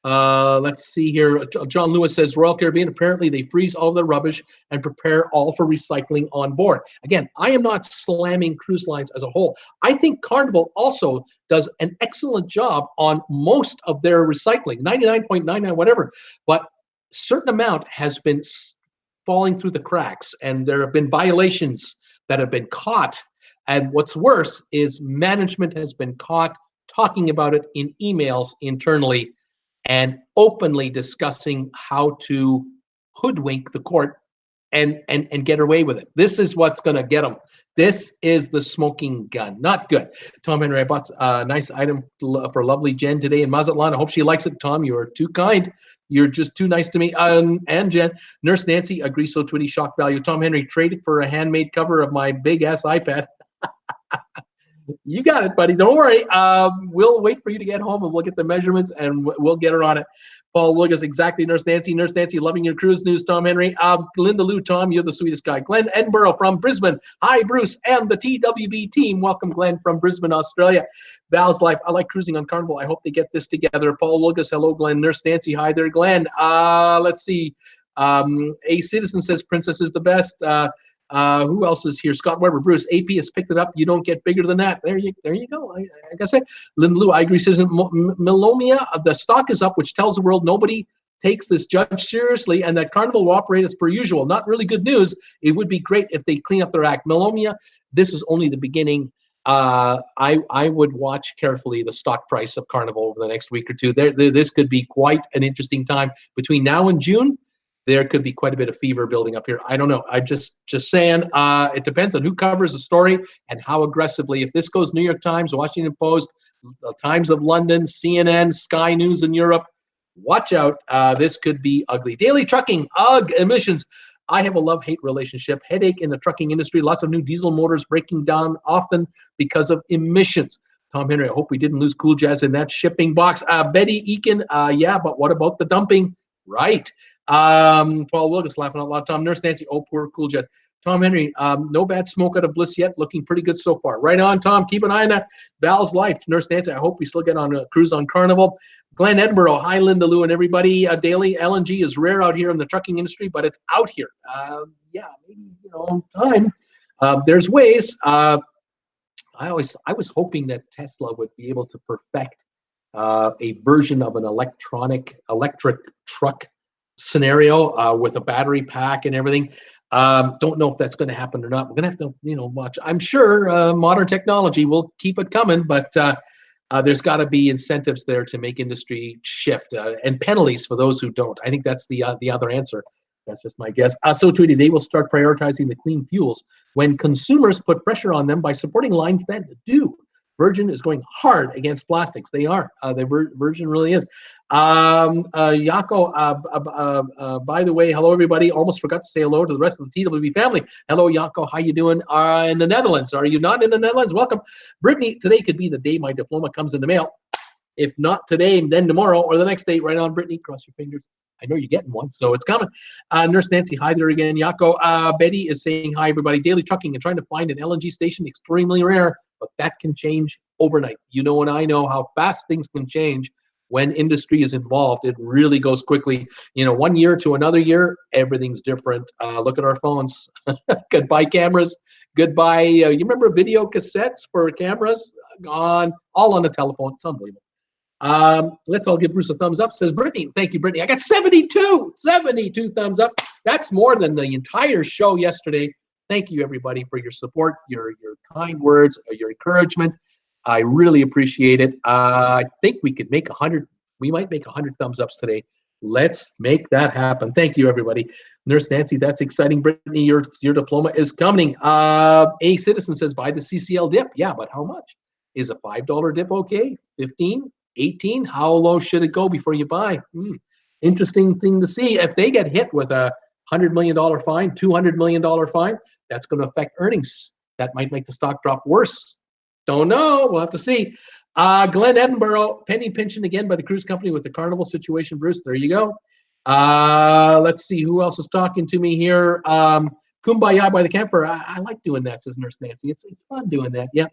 Let's see here. John Lewis says Royal Caribbean, apparently they freeze all the rubbish and prepare all for recycling on board. Again, I am not slamming cruise lines as a whole. I think Carnival also does an excellent job on most of their recycling, 99.99 whatever, but certain amount has been falling through the cracks, and there have been violations that have been caught. And what's worse is management has been caught talking about it in emails internally and openly discussing how to hoodwink the court and get away with it. This is what's going to get them. This is the smoking gun. Not good. Tom Henry, I bought a nice item for lovely Jen today in Mazatlan. I hope she likes it. Tom, you are too kind. You're just too nice to me. And Jen, Nurse Nancy, agrees so Twitty, shock value. Tom Henry, traded for a handmade cover of my big-ass iPad. You got it, buddy. Don't worry. We'll wait for you to get home, and we'll get the measurements, and we'll get her on it. Paul Wilgus, exactly. Nurse Nancy, loving your cruise news. Tom Henry, Linda Lou, Tom, you're the sweetest guy. Glenn Edinburgh from Brisbane. Hi, Bruce and the TWB team. Welcome, Glenn from Brisbane, Australia. Val's Life, I like cruising on Carnival. I hope they get this together. Paul Wilgus, hello, Glenn. Nurse Nancy, hi there, Glenn. Let's see. A Citizen says Princess is the best. Who else is here? Scott Weber, Bruce. AP has picked it up. You don't get bigger than that. There you go. Like I said, Lynn Lou, I agree. Says Melomia, the stock is up, which tells the world nobody takes this judge seriously, and that Carnival will operate as per usual. Not really good news. It would be great if they clean up their act. Melomia, this is only the beginning. I would watch carefully the stock price of Carnival over the next week or two. This could be quite an interesting time between now and June. There could be quite a bit of fever building up here. I don't know. I'm just saying. It depends on who covers the story and how aggressively. If this goes New York Times, Washington Post, the Times of London, CNN, Sky News in Europe, watch out. This could be ugly. Daily trucking, emissions. I have a love-hate relationship. Headache in the trucking industry. Lots of new diesel motors breaking down often because of emissions. Tom Henry, I hope we didn't lose Cool Jazz in that shipping box. Betty Eakin, yeah, but what about the dumping? Right. Paul Wilgus laughing out loud. Tom, Nurse Nancy, oh, poor Cool Jazz. Tom Henry, no bad smoke out of Bliss yet. Looking pretty good so far. Right on, Tom. Keep an eye on that. Val's Life. Nurse Nancy, I hope we still get on a cruise on Carnival. Glenn Edinburgh, hi, Linda Lou and everybody. Daily LNG is rare out here in the trucking industry, but it's out here. Yeah, maybe, time. There's ways. I was hoping that Tesla would be able to perfect a version of an electric truck scenario with a battery pack and everything. Don't know if that's going to happen or not. We're going to have to, watch. I'm sure modern technology will keep it coming, but there's got to be incentives there to make industry shift and penalties for those who don't. I think that's the other answer. That's just my guess. So, Tweety, they will start prioritizing the clean fuels when consumers put pressure on them by supporting lines that do. Virgin is going hard against plastics. They are. Virgin really is. Yako, by the way, hello, everybody. Almost forgot to say hello to the rest of the TWB family. Hello, Yako. How you doing in the Netherlands? Are you not in the Netherlands? Welcome. Brittany, today could be the day my diploma comes in the mail. If not today, then tomorrow or the next day. Right on, Brittany. Cross your fingers. I know you're getting one, so it's coming. Nurse Nancy, hi there again. Yako. Betty is saying hi, everybody. Daily trucking and trying to find an LNG station, extremely rare, but that can change overnight. You know, and I know how fast things can change when industry is involved. It really goes quickly. 1 year to another year, everything's different. Look at our phones. Goodbye cameras. Goodbye. You remember video cassettes for cameras? Gone. All on the telephone. It's unbelievable. Let's all give Bruce a thumbs up, says Brittany. Thank you, Brittany. I got 72 thumbs up. That's more than the entire show yesterday. Thank you, everybody, for your support, your kind words, your encouragement. I really appreciate it. I think we could make 100 We might make 100 thumbs ups today. Let's make that happen. Thank you, everybody. Nurse Nancy, that's exciting. Brittany, your diploma is coming. A Citizen says, buy the CCL dip. Yeah, but how much? Is a $5 dip okay? 15, 18? How low should it go before you buy? Interesting thing to see. If they get hit with a $100 million fine, $200 million fine, that's going to affect earnings. That might make the stock drop worse. Don't know. We'll have to see. Glen Edinburgh, penny pinching again by the cruise company with the Carnival situation, Bruce. There you go. Let's see who else is talking to me here. Kumbaya by the campfire. I like doing that, says Nurse Nancy. It's fun doing that. Yeah.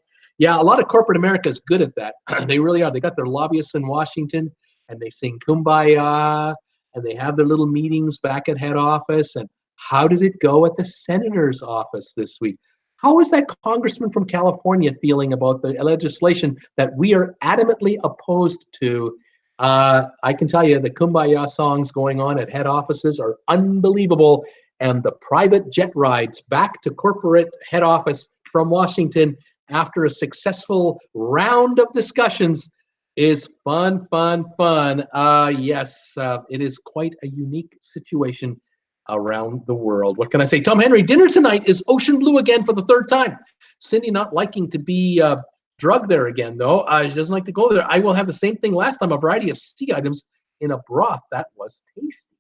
A lot of corporate America is good at that. They really are. They got their lobbyists in Washington, and they sing Kumbaya, and they have their little meetings back at head office. And how did it go at the senator's office this week? How is that congressman from California feeling about the legislation that we are adamantly opposed to? I can tell you the Kumbaya songs going on at head offices are unbelievable. And the private jet rides back to corporate head office from Washington after a successful round of discussions is fun. Yes, it is quite a unique situation around the world. What can I say? Tom Henry, dinner tonight is ocean blue again for the third time. Cindy not liking to be drugged there again, though. She doesn't like to go there. I will have the same thing last time, a variety of sea items in a broth. That was tasty.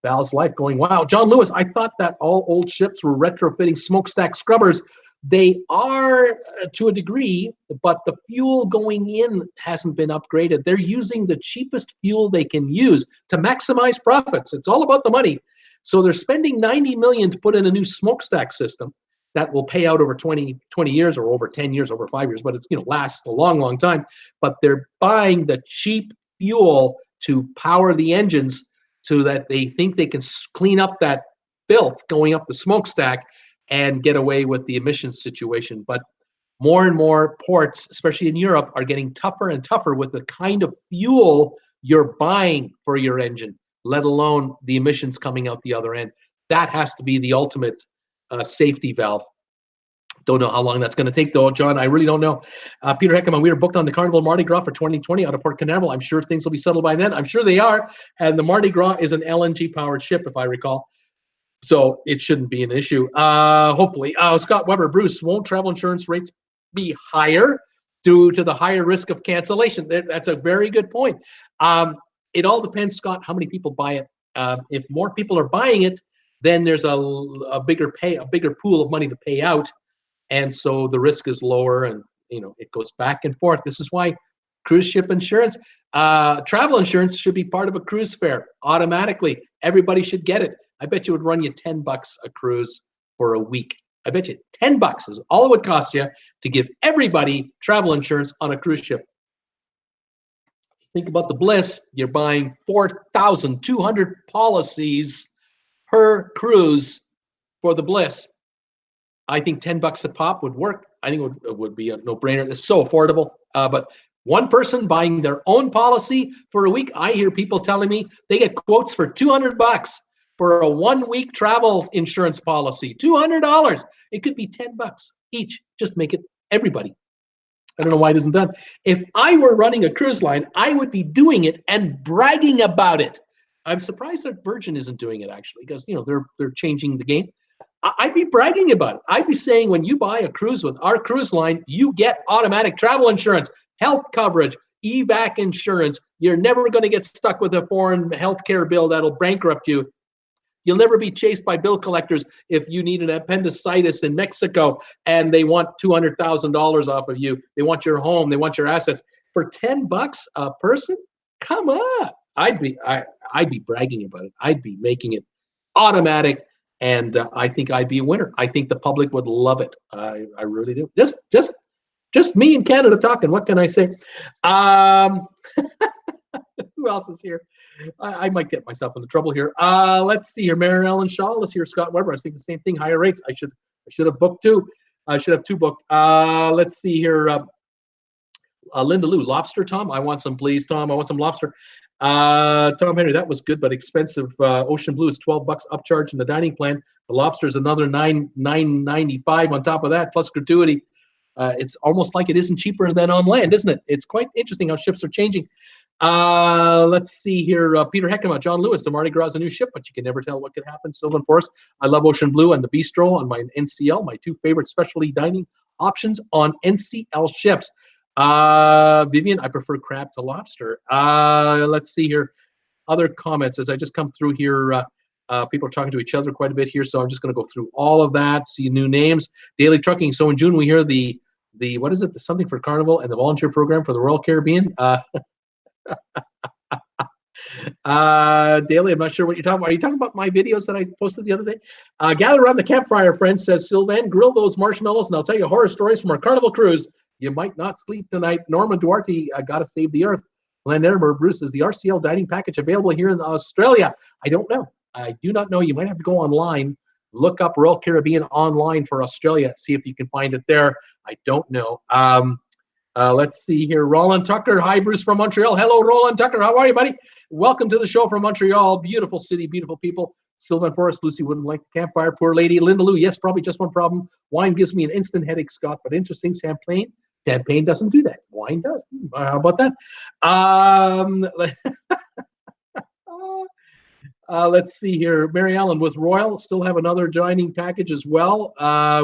Val's Life going, wow. John Lewis, I thought that all old ships were retrofitting smokestack scrubbers. They are to a degree, but the fuel going in hasn't been upgraded. They're using the cheapest fuel they can use to maximize profits. It's all about the money. So they're spending $90 million to put in a new smokestack system that will pay out over 20 years or over 10 years, over 5 years, but it's lasts a long time. But they're buying the cheap fuel to power the engines so that they think they can clean up that filth going up the smokestack and get away with the emissions situation. But more and more ports, especially in Europe, are getting tougher and tougher with the kind of fuel you're buying for your engine, let alone the emissions coming out the other end. That has to be the ultimate safety valve. Don't know how long that's going to take, though, John. I really don't know. Peter Heckerman, we are booked on the Carnival Mardi Gras for 2020 out of Port Canaveral. I'm sure things will be settled by then. I'm sure they are. And the Mardi Gras is an LNG-powered ship, if I recall. So it shouldn't be an issue, hopefully. Scott Weber, Bruce, won't travel insurance rates be higher due to the higher risk of cancellation? That's a very good point. It all depends, Scott, how many people buy it. If more people are buying it, then there's a bigger pool of money to pay out. And so the risk is lower, and it goes back and forth. This is why cruise ship insurance, travel insurance should be part of a cruise fare automatically. Everybody should get it. I bet you it would run you $10 a cruise for a week. I bet you $10 is all it would cost you to give everybody travel insurance on a cruise ship. Think about the Bliss. You're buying 4,200 policies per cruise for the Bliss. I think $10 a pop would work. I think it would be a no-brainer. It's so affordable. But one person buying their own policy for a week, I hear people telling me they get quotes for $200 for a 1-week travel insurance policy. $200. It could be $10 each. Just make it everybody. I don't know why it isn't done. If I were running a cruise line, I would be doing it and bragging about it. I'm surprised that Virgin isn't doing it, actually, because they're changing the game. I'd be bragging about it. I'd be saying, when you buy a cruise with our cruise line, you get automatic travel insurance, health coverage, evac insurance. You're never going to get stuck with a foreign healthcare bill that'll bankrupt you. You'll never be chased by bill collectors if you need an appendicitis in Mexico and they want $200,000 off of you. They want your home. They want your assets. For $10 a person? Come on. I'd be bragging about it. I'd be making it automatic. And I think I'd be a winner. I think the public would love it. I really do. Just me in Canada talking. What can I say? Who else is here? I might get myself into trouble here. Let's see here. Mary Ellen Shaw. Let's hear Scott Weber. I was thinking the same thing. Higher rates. I should have booked two. I should have two booked. Let's see here. Linda Lou. Lobster, Tom. I want some, please, Tom. I want some lobster. Tom Henry, that was good but expensive. Ocean Blue is $12 upcharge in the dining plan. The lobster is another $9.95 on top of that, plus gratuity. It's almost like it isn't cheaper than on land, isn't it? It's quite interesting how ships are changing. Let's see here. Peter Heckema, John Lewis, the Mardi Gras is a new ship, but you can never tell what could happen. Sylvan Forest, I love Ocean Blue and the Bistro on my NCL, my two favorite specialty dining options on NCL ships. Vivian, I prefer crab to lobster. Let's see here. Other comments as I just come through here. People are talking to each other quite a bit here, so I'm just going to go through all of that. See new names. Daily Trucking. So in June we hear the what is it? The something for Carnival and the volunteer program for the Royal Caribbean. Daily, I'm not sure what you're talking about. Are you talking about my videos that I posted the other day? Gather around the campfire, friends, says Sylvan. Grill those marshmallows, and I'll tell you horror stories from our Carnival cruise. You might not sleep tonight. Norman Duarte, Gotta Save the Earth. Glenn Edinburgh, Bruce, is the RCL dining package available here in Australia? I don't know. I do not know. You might have to go online, look up Royal Caribbean online for Australia, see if you can find it there. I don't know. Let's see here. Roland Tucker. Hi, Bruce from Montreal. Hello, Roland Tucker. How are you, buddy? Welcome to the show from Montreal. Beautiful city, beautiful people. Sylvan Forest. Lucy wouldn't like the campfire. Poor lady. Linda Lou. Yes, probably just one problem. Wine gives me an instant headache, Scott, but interesting. Champagne doesn't do that. Wine does. How about that? Let's see here. Mary Ellen with Royal still have another dining package as well.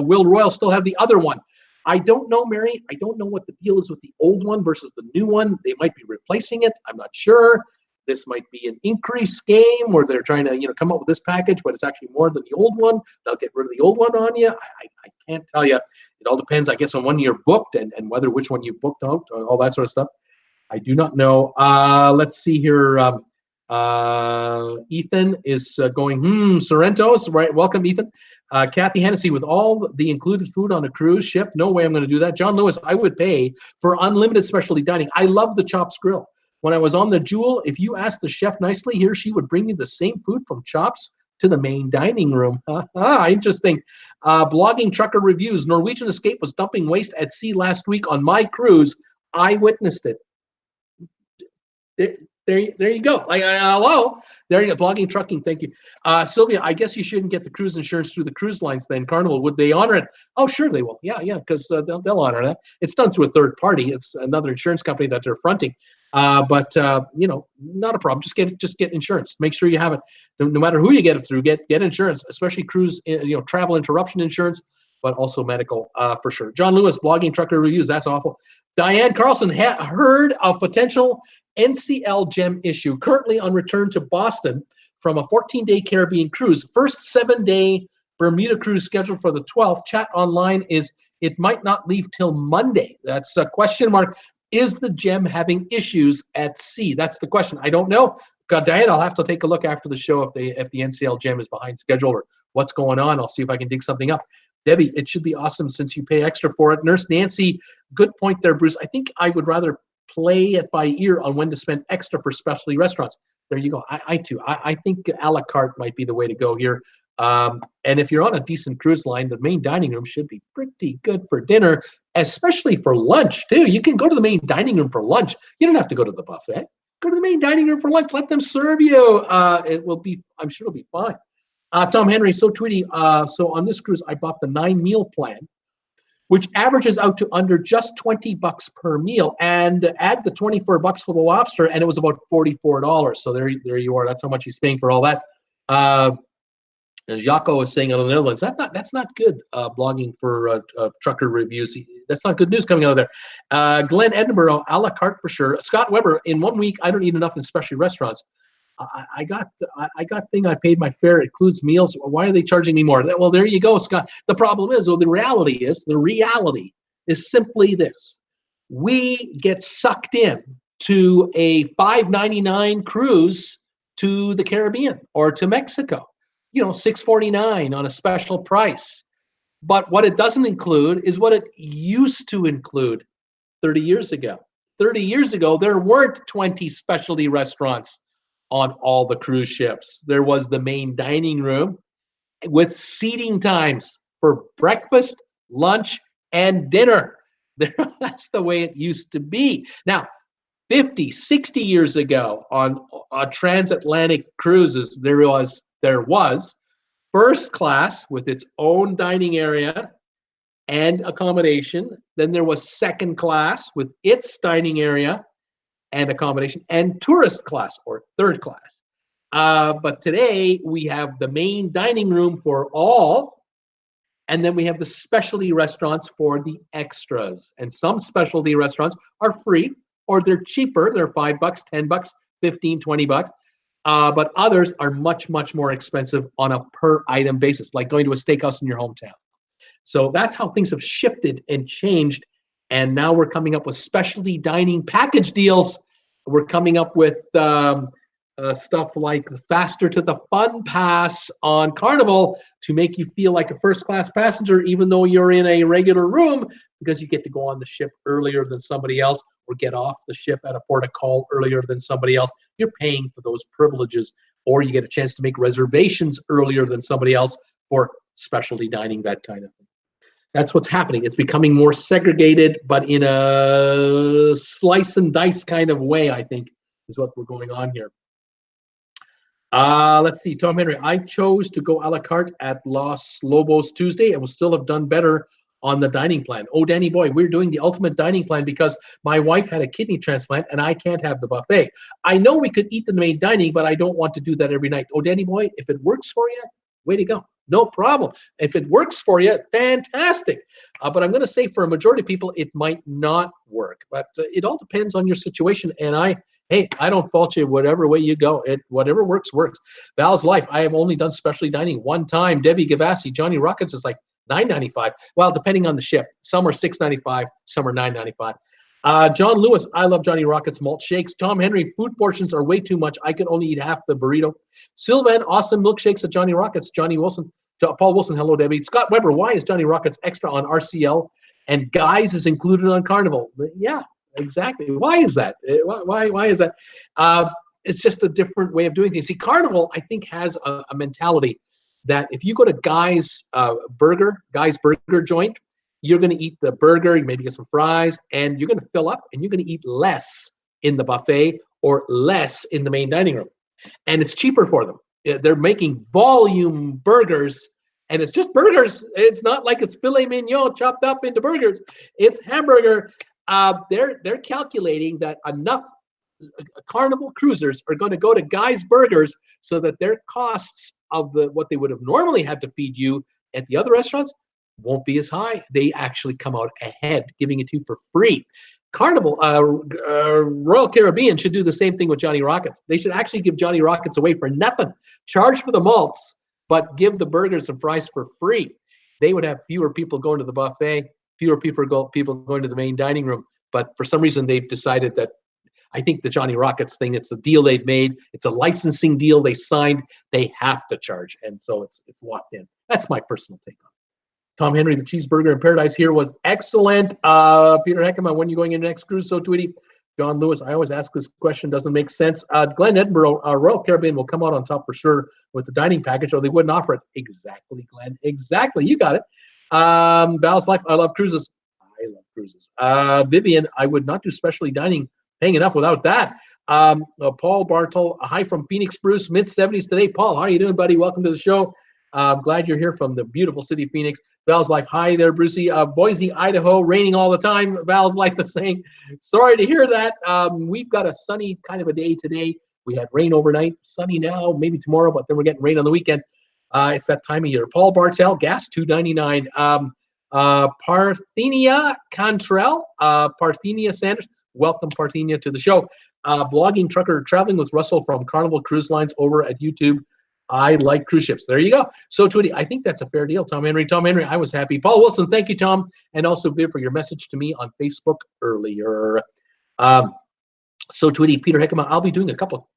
Will Royal still have the other one? I don't know, Mary. I don't know what the deal is with the old one versus the new one. They might be replacing it. I'm not sure. This might be an increase game where they're trying to, come up with this package, but it's actually more than the old one. They'll get rid of the old one on you. I can't tell you. It all depends, I guess, on when you're booked and whether which one you booked out, all that sort of stuff. I do not know. Let's see here. Ethan is going, Sorrento's, right? Welcome, Ethan. Kathy Hennessy, with all the included food on a cruise ship, no way I'm going to do that. John Lewis, I would pay for unlimited specialty dining. I love the Chops Grill. When I was on the Jewel, if you asked the chef nicely, he or she would bring you the same food from Chops to the main dining room. Interesting. Blogging Trucker Reviews. Norwegian Escape was dumping waste at sea last week on my cruise. I witnessed it. There you go. Hello. There you go. Blogging Trucking. Thank you. Sylvia, I guess you shouldn't get the cruise insurance through the cruise lines then. Carnival, would they honor it? Oh, sure they will. Yeah, because they'll honor that. It's done through a third party. It's another insurance company that they're fronting. But not a problem. Just get insurance. Make sure you have it. No matter who you get it through, get insurance, especially cruise, travel interruption insurance, but also medical for sure. John Lewis, Blogging Trucker Reviews. That's awful. Diane Carlson heard of potential NCL gem issue, currently on return to Boston from a 14-day Caribbean cruise. First 7-day Bermuda cruise scheduled for the 12th. Chat online is it might not leave till Monday. That's a question mark. Is the gem having issues at sea? That's the question. I don't know. Diane, I'll have to take a look after the show if the NCL gem is behind schedule or what's going on. I'll see if I can dig something up. Debbie, it should be awesome since you pay extra for it. Nurse Nancy, good point there, Bruce. I think I would rather play it by ear on when to spend extra for specialty restaurants. There you go. I too. I think a la carte might be the way to go here. And if you're on a decent cruise line, the main dining room should be pretty good for dinner, especially for lunch too. You can go to the main dining room for lunch. You don't have to go to the buffet. Go to the main dining room for lunch. Let them serve you. It will be. I'm sure it'll be fine. Tom Henry, so Tweety. So on this cruise, I bought the 9-meal plan, which averages out to under just $20 per meal, and add the $24 for the lobster, and it was about $44. So there you are. That's how much he's paying for all that. As Jaco was saying out of the Netherlands, that's not good blogging for trucker reviews. That's not good news coming out of there. Glenn Edinburgh, a la carte for sure. Scott Weber, in 1 week, I don't eat enough in specialty restaurants. I got thing. I paid my fare. It includes meals. Why are they charging me more? Well, there you go, Scott. The problem is, the reality is simply this: we get sucked in to a $5.99 cruise to the Caribbean or to Mexico. $6.49 on a special price. But what it doesn't include is what it used to include 30 years ago. 30 years ago, there weren't 20 specialty restaurants on all the cruise ships. There was the main dining room with seating times for breakfast, lunch, and dinner. That's the way it used to be. Now, 50, 60 years ago on transatlantic cruises, there was first class with its own dining area and accommodation. Then there was second class with its dining area and accommodation, and tourist class or third class. But today we have the main dining room for all, and then we have the specialty restaurants for the extras. And some specialty restaurants are free or they're cheaper. They're $5, $10, 15, 20 bucks. But others are much, much more expensive on a per item basis, like going to a steakhouse in your hometown. So that's how things have shifted and changed. And now we're coming up with specialty dining package deals. We're coming up with stuff like Faster to the Fun Pass on Carnival to make you feel like a first-class passenger, even though you're in a regular room, because you get to go on the ship earlier than somebody else or get off the ship at a port of call earlier than somebody else. You're paying for those privileges, or you get a chance to make reservations earlier than somebody else for specialty dining, that kind of thing. That's what's happening. It's becoming more segregated, but in a slice and dice kind of way, I think, is what we're going on here. Let's see, Tom Henry. I chose to go a la carte at Los Lobos Tuesday and will still have done better on the dining plan. Oh, Danny boy, we're doing the ultimate dining plan because my wife had a kidney transplant and I can't have the buffet. I know we could eat the main dining, but I don't want to do that every night. Oh, Danny boy, if it works for you, way to go. No problem. If it works for you, fantastic. But I'm going to say for a majority of people, it might not work. But it all depends on your situation. And hey, I don't fault you whatever way you go. Whatever works, works. Val's Life, I have only done specialty dining one time. Debbie Gavassi, Johnny Rockets is like $9.95. Well, depending on the ship. Some are $6.95, some are $9.95. John Lewis, I love Johnny Rockets malt shakes. Tom Henry, food portions are way too much. I could only eat half the burrito. Sylvan, awesome milkshakes at Johnny Rockets. Johnny Wilson, Paul Wilson, hello, Debbie. Scott Weber, why is Johnny Rockets extra on RCL and Guys is included on Carnival? Yeah, exactly. Why is that? Why is that? It's just a different way of doing things. See, Carnival, I think, has a mentality that if you go to Guy's burger joint, you're going to eat the burger, you maybe get some fries, and you're going to fill up, and you're going to eat less in the buffet or less in the main dining room. And it's cheaper for them. They're making volume burgers, and it's just burgers. It's not like it's filet mignon chopped up into burgers. It's hamburger. They're calculating that enough Carnival cruisers are going to go to Guy's Burgers so that their costs of what they would have normally had to feed you at the other restaurants won't be as high. They actually come out ahead, giving it to you for free. Carnival, Royal Caribbean should do the same thing with Johnny Rockets. They should actually give Johnny Rockets away for nothing. Charge for the malts, but give the burgers and fries for free. They would have fewer people going to the buffet, fewer people going to the main dining room. But for some reason, they've decided that, I think the Johnny Rockets thing, it's a deal they've made. It's a licensing deal they signed. They have to charge. And so it's locked in. That's my personal take on it. Tom Henry, the cheeseburger in Paradise here was excellent. Peter Heckema, when are you going into next cruise? So Tweety. John Lewis, I always ask this question, doesn't make sense. Glenn Edinburgh, Royal Caribbean will come out on top for sure with the dining package, or they wouldn't offer it. Exactly, Glenn. Exactly. You got it. Val's Life, I love cruises. I love cruises. Vivian, I would not do specialty dining, paying enough without that. Paul Bartle, hi from Phoenix, Bruce, mid-70s today. Paul, how are you doing, buddy? Welcome to the show. I'm glad you're here from the beautiful city of Phoenix. Val's Life, hi there, Brucey. Boise, Idaho, raining all the time. Val's Life is saying, sorry to hear that. We've got a sunny kind of a day today. We had rain overnight, sunny now, maybe tomorrow, but then we're getting rain on the weekend. It's that time of year. Paul Bartel, gas $2.99. Parthenia Cantrell, Parthenia Sanders, welcome Parthenia to the show. Blogging trucker traveling with Russell from Carnival Cruise Lines over at YouTube. I like cruise ships. There you go. So, Tweety, I think that's a fair deal, Tom Henry. Tom Henry, I was happy. Paul Wilson, thank you, Tom. And also, Viv, for your message to me on Facebook earlier. So, Tweety, Peter Heckema, I'll be doing a couple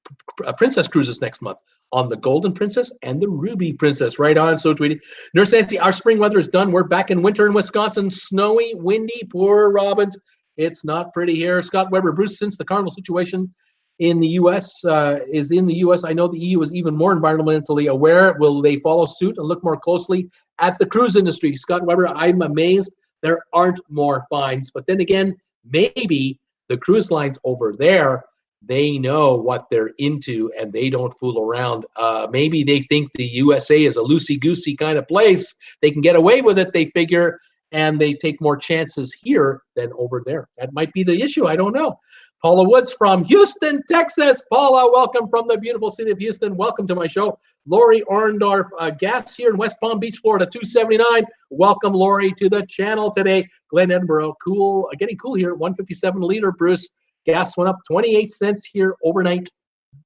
of princess cruises next month on the Golden Princess and the Ruby Princess. Right on. So, Tweety. Nurse Nancy, our spring weather is done. We're back in winter in Wisconsin. Snowy, windy, poor Robins. It's not pretty here. Scott Weber, Bruce, since the Carnival situation in the U.S. Is in the U.S., I know the EU is even more environmentally aware. Will they follow suit and look more closely at the cruise industry? Scott Weber, I'm amazed there aren't more fines. But then again, maybe the cruise lines over there, they know what they're into and they don't fool around. Maybe they think the USA is a loosey-goosey kind of place. They can get away with it, they figure, and they take more chances here than over there. That might be the issue. I don't know. Paula Woods from Houston, Texas. Paula, welcome from the beautiful city of Houston. Welcome to my show. Lori Orndorff, gas here in West Palm Beach, Florida, $2.79. Welcome, Lori, to the channel today. Glen Edinburgh, cool, getting cool here, 157 liter, Bruce. Gas went up 28 cents here overnight.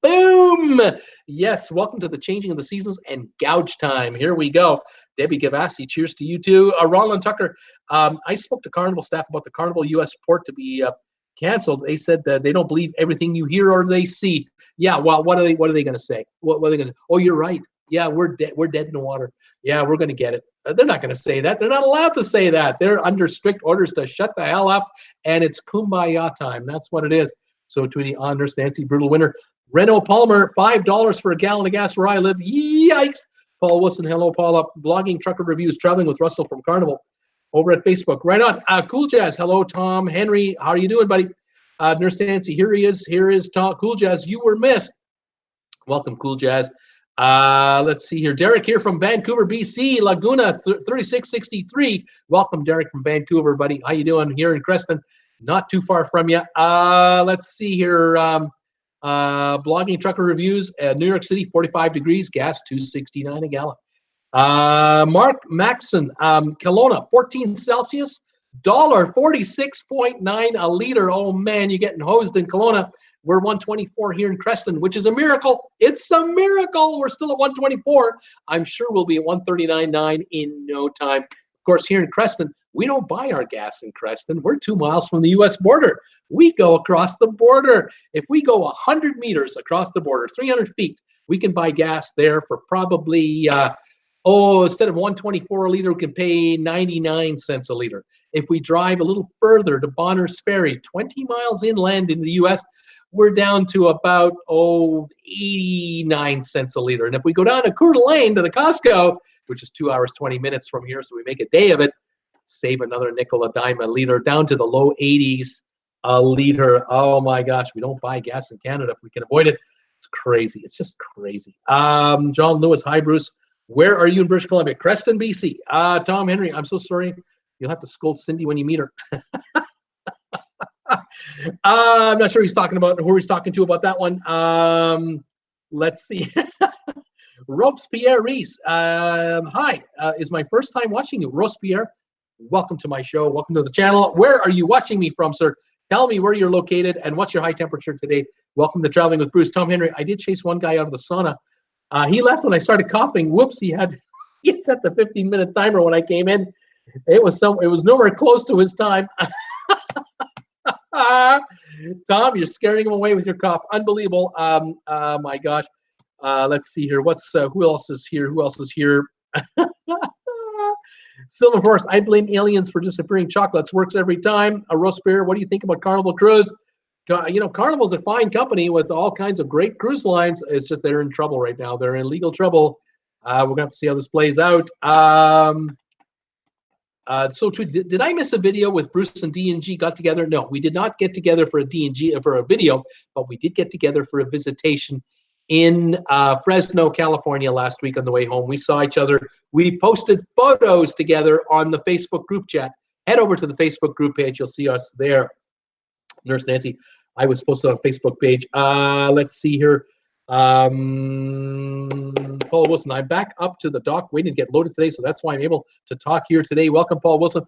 Boom! Yes, welcome to the changing of the seasons and gouge time. Here we go. Debbie Gavassi, cheers to you too. Roland Tucker, I spoke to Carnival staff about the Carnival U.S. port to be canceled. They said that they don't believe everything you hear or they see. Yeah, well, what are they going to say? What are they going to say? Oh, you're right. Yeah, we're dead in the water. Yeah, we're going to get it. They're not going to say that. They're not allowed to say that. They're under strict orders to shut the hell up, and it's kumbaya time. That's what it is. So to the honors, Nancy, brutal winter. Renault Palmer, $5 for a gallon of gas where I live. Yikes. Paul Wilson, hello, Paula. Blogging trucker reviews, traveling with Russell from Carnival over at Facebook. Right on. Cool Jazz, hello, Tom. Henry, how are you doing, buddy? Nurse Nancy, here he is. Here is Tom. Cool Jazz, you were missed. Welcome, Cool Jazz. Let's see here. Derek here from Vancouver, BC, Laguna 3663. Welcome, Derek from Vancouver, buddy. How you doing here in Creston? Not too far from you. Let's see here. Blogging trucker reviews. New York City, 45 degrees, gas $2.69 a gallon. Mark Maxon, Kelowna, 14 Celsius, $1.46.9 a liter. Oh man, you're getting hosed in Kelowna. We're 124 here in Creston, which is a miracle. It's a miracle. We're still at 124. I'm sure we'll be at 139.9 in no time. Of course, here in Creston, we don't buy our gas in Creston. We're 2 miles from the U.S. border. We go across the border. If we go 100 meters across the border, 300 feet, we can buy gas there for probably, instead of 124 a liter, we can pay 99 cents a liter. If we drive a little further to Bonners Ferry, 20 miles inland in the U.S., we're down to about, 89 cents a liter. And if we go down to Coeur d'Alene to the Costco, which is 2 hours, 20 minutes from here, so we make a day of it, save another nickel a dime a liter, down to the low 80s a liter. Oh my gosh, we don't buy gas in Canada if we can avoid it. It's crazy. It's just crazy. John Lewis, hi Bruce. Where are you in British Columbia? Creston, BC. Tom Henry, I'm so sorry. You'll have to scold Cindy when you meet her. I'm not sure he's talking about who he's talking to about that one. Let's see. Robespierre Reese. Hi, is my first time watching you. Robespierre, welcome to my show. Welcome to the channel. Where are you watching me from, sir? Tell me where you're located and what's your high temperature today. Welcome to Traveling with Bruce. Tom Henry, I did chase one guy out of the sauna. He left when I started coughing. Whoops, he set the 15-minute timer when I came in. It was nowhere close to his time. Tom, you're scaring him away with your cough. Unbelievable. My gosh. Let's see here. Who else is here? Who else is here? Silver Forest, I blame aliens for disappearing chocolates. Works every time. A roast beer. What do you think about Carnival Cruise? Carnival's a fine company with all kinds of great cruise lines. It's just they're in trouble right now. They're in legal trouble. We're going to have to see how this plays out. Did I miss a video with Bruce and D&G got together? No, we did not get together for a D&G for a video, but we did get together for a visitation in Fresno, California last week on the way home. We saw each other. We posted photos together on the Facebook group chat. Head over to the Facebook group page. You'll see us there. Nurse Nancy, I was posted on a Facebook page. Let's see here. Paul Wilson, I'm back up to the dock waiting to get loaded today, so that's why I'm able to talk here today. Welcome, Paul Wilson.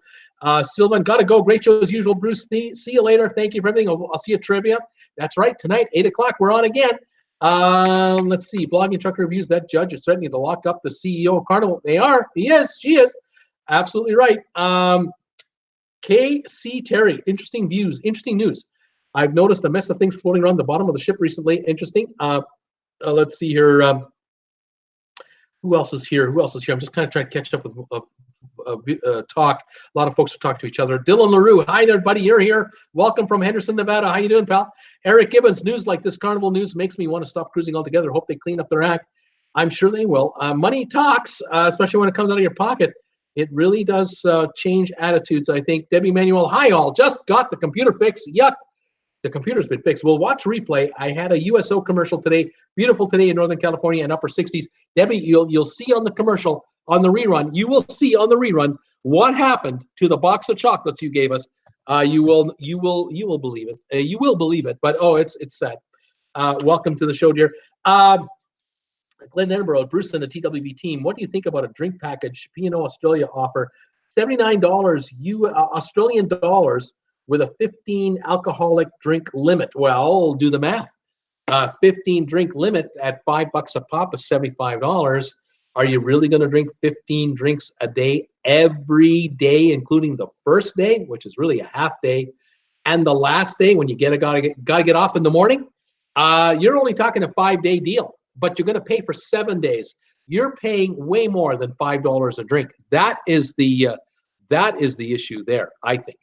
Sylvan, gotta go. Great show as usual, Bruce. See you later. Thank you for everything. I'll see you at trivia. That's right. Tonight, 8 o'clock, we're on again. Let's see. Blogging Trucker Reviews. That judge is threatening to lock up the CEO of Carnival. They are. He is. She is. Absolutely right. K.C. Terry. Interesting views. Interesting news. I've noticed a mess of things floating around the bottom of the ship recently. Interesting. Let's see here. Who else is here? I'm just kind of trying to catch up with talk. A lot of folks are talking to each other. Dylan LaRue. Hi there, buddy. You're here. Welcome from Henderson, Nevada. How you doing, pal? Eric Gibbons. News like this Carnival news makes me want to stop cruising altogether. Hope they clean up their act. I'm sure they will. Money talks, especially when it comes out of your pocket. It really does change attitudes, I think. Debbie Manuel. Hi, all. Just got the computer fixed. Yuck. The computer's been fixed. We'll watch replay. I had a USO commercial today. Beautiful today in Northern California and upper 60s. Debbie, you'll see on the commercial, on the rerun, you will see on the rerun what happened to the box of chocolates you gave us. You will believe it. You will believe it. But oh, it's sad. Welcome to the show, dear. Glenn Edinburgh, Bruce and the TWB team. What do you think about a drink package P&O Australia offer? $79 Australian dollars with a 15 alcoholic drink limit. Well, do the math. 15 drink limit at $5 a pop is $75. Are you really going to drink 15 drinks a day every day, including the first day, which is really a half day, and the last day when you gotta get off in the morning? You're only talking a 5-day deal, but you're going to pay for 7 days. You're paying way more than $5 a drink. That is the issue there, I think.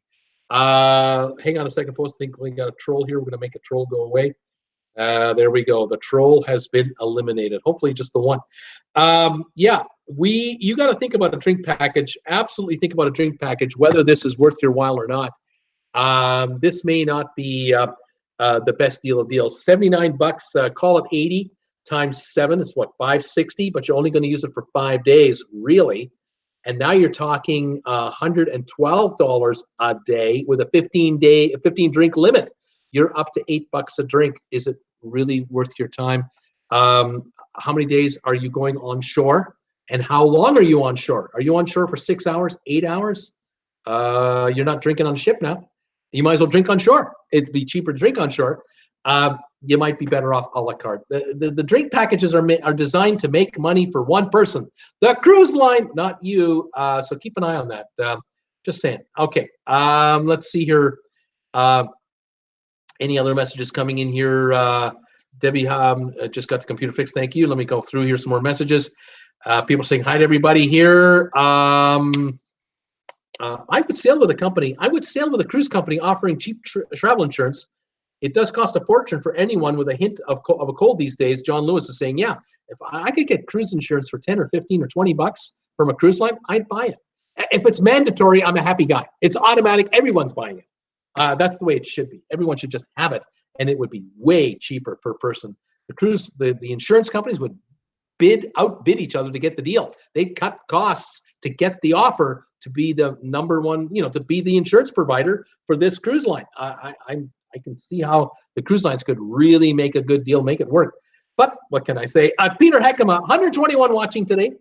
Hang on a second, folks. I think we got a troll here. We're going to make a troll go away. There we go. The troll has been eliminated. Hopefully just the one. Yeah, you got to think about a drink package. Absolutely think about a drink package, whether this is worth your while or not. This may not be the best deal of deals. $79, call it 80 times 7 is what, $560, but you're only going to use it for 5 days, really. And now you're talking $112 a day with a 15 drink limit. You're up to $8 a drink. Is it really worth your time? How many days are you going on shore? And how long are you on shore? Are you on shore for 6 hours, 8 hours? You're not drinking on the ship now. You might as well drink on shore. It'd be cheaper to drink on shore. You might be better off a la carte. The drink packages are designed to make money for one person. The cruise line, not you. So keep an eye on that. Just saying. Okay. Let's see here. Any other messages coming in here? Debbie just got the computer fixed. Thank you. Let me go through here some more messages. People saying hi to everybody here. I would sail with a company. I would sail with a cruise company offering cheap travel insurance. It does cost a fortune for anyone with a hint of a cold these days. John Lewis is saying, yeah, if I could get cruise insurance for 10 or 15 or 20 bucks from a cruise line, I'd buy it. If it's mandatory, I'm a happy guy. It's automatic. Everyone's buying it. That's the way it should be. Everyone should just have it, and it would be way cheaper per person. The insurance companies would outbid each other to get the deal. They'd cut costs to get the offer to be the number one, to be the insurance provider for this cruise line. I can see how the cruise lines could really make a good deal, make it work. But what can I say? Peter Heckema, 121 watching today,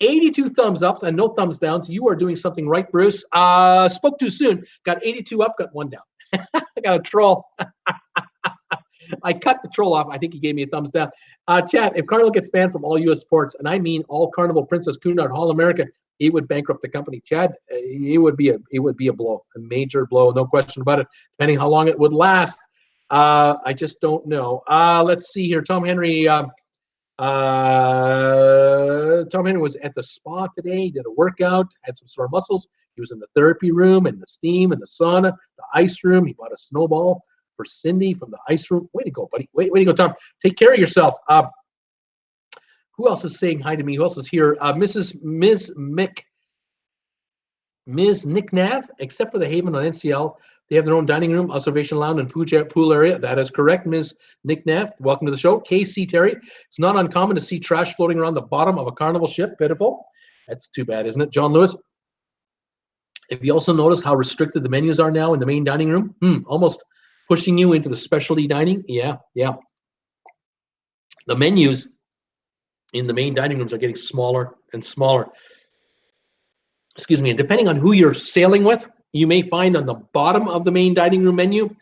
82 thumbs ups and no thumbs downs. You are doing something right, Bruce. Spoke too soon. Got 82 up, got 1 down. I got a troll. I cut the troll off. I think he gave me a thumbs down. Chad, if Carnival gets banned from all U.S. ports, and I mean all Carnival, Princess, Cunard, Hall America, it would bankrupt the company. Chad, it would be a blow, a major blow, no question about it. Depending how long it would last, I just don't know. Let's see here. Tom Henry was at the spa today. Did a workout, had some sore muscles. He was in the therapy room and the steam and the sauna, the ice room. He bought a snowball for Cindy from the ice room. Way to go, buddy. Way to go, Tom. Take care of yourself. Who else is saying hi to me? Who else is here? Ms. Nick Nav, except for the Haven on NCL, they have their own dining room, observation lounge, and pool area. That is correct, Ms. Nick Nav. Welcome to the show. KC Terry, it's not uncommon to see trash floating around the bottom of a Carnival ship. Pitiful. That's too bad, isn't it? John Lewis, have you also noticed how restricted the menus are now in the main dining room? Almost pushing you into the specialty dining. Yeah. The menus in the main dining rooms are getting smaller and smaller. Excuse me. And depending on who you're sailing with, you may find on the bottom of the main dining room menu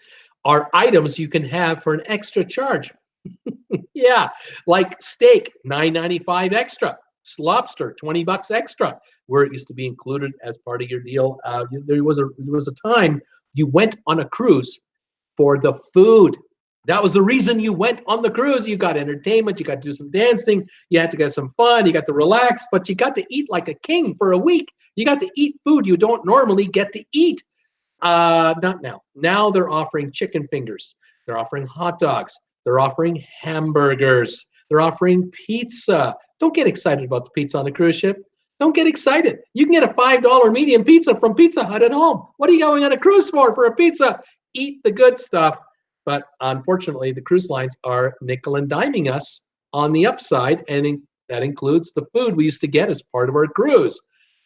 are items you can have for an extra charge. Yeah, like steak, $9.95 extra. Lobster, $20 extra, where it used to be included as part of your deal. There was a time you went on a cruise for the food. That was the reason you went on the cruise. You got entertainment, you got to do some dancing, you had to get some fun, you got to relax, but you got to eat like a king for a week. You got to eat food you don't normally get to eat. Not now. Now they're offering chicken fingers. They're offering hot dogs. They're offering hamburgers. They're offering pizza. Don't get excited about the pizza on the cruise ship. Don't get excited. You can get a $5 medium pizza from Pizza Hut at home. What are you going on a cruise for a pizza? Eat the good stuff. But unfortunately, the cruise lines are nickel and diming us on the upside, and that includes the food we used to get as part of our cruise.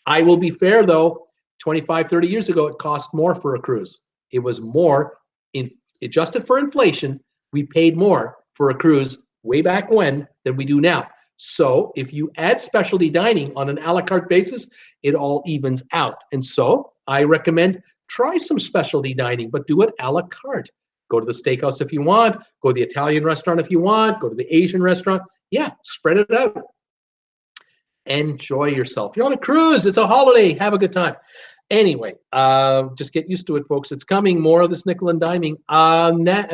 I will be fair, though. 25, 30 years ago, it cost more for a cruise. It was more, adjusted for inflation, we paid more for a cruise way back when than we do now. So if you add specialty dining on an a la carte basis, it all evens out. And so I recommend try some specialty dining, but do it a la carte. Go to the steakhouse if you want, go to the Italian restaurant if you want, go to the Asian restaurant. Yeah, spread it out. Enjoy yourself. You're on a cruise. It's a holiday. Have a good time. Anyway, just get used to it, folks. It's coming. More of this nickel and diming.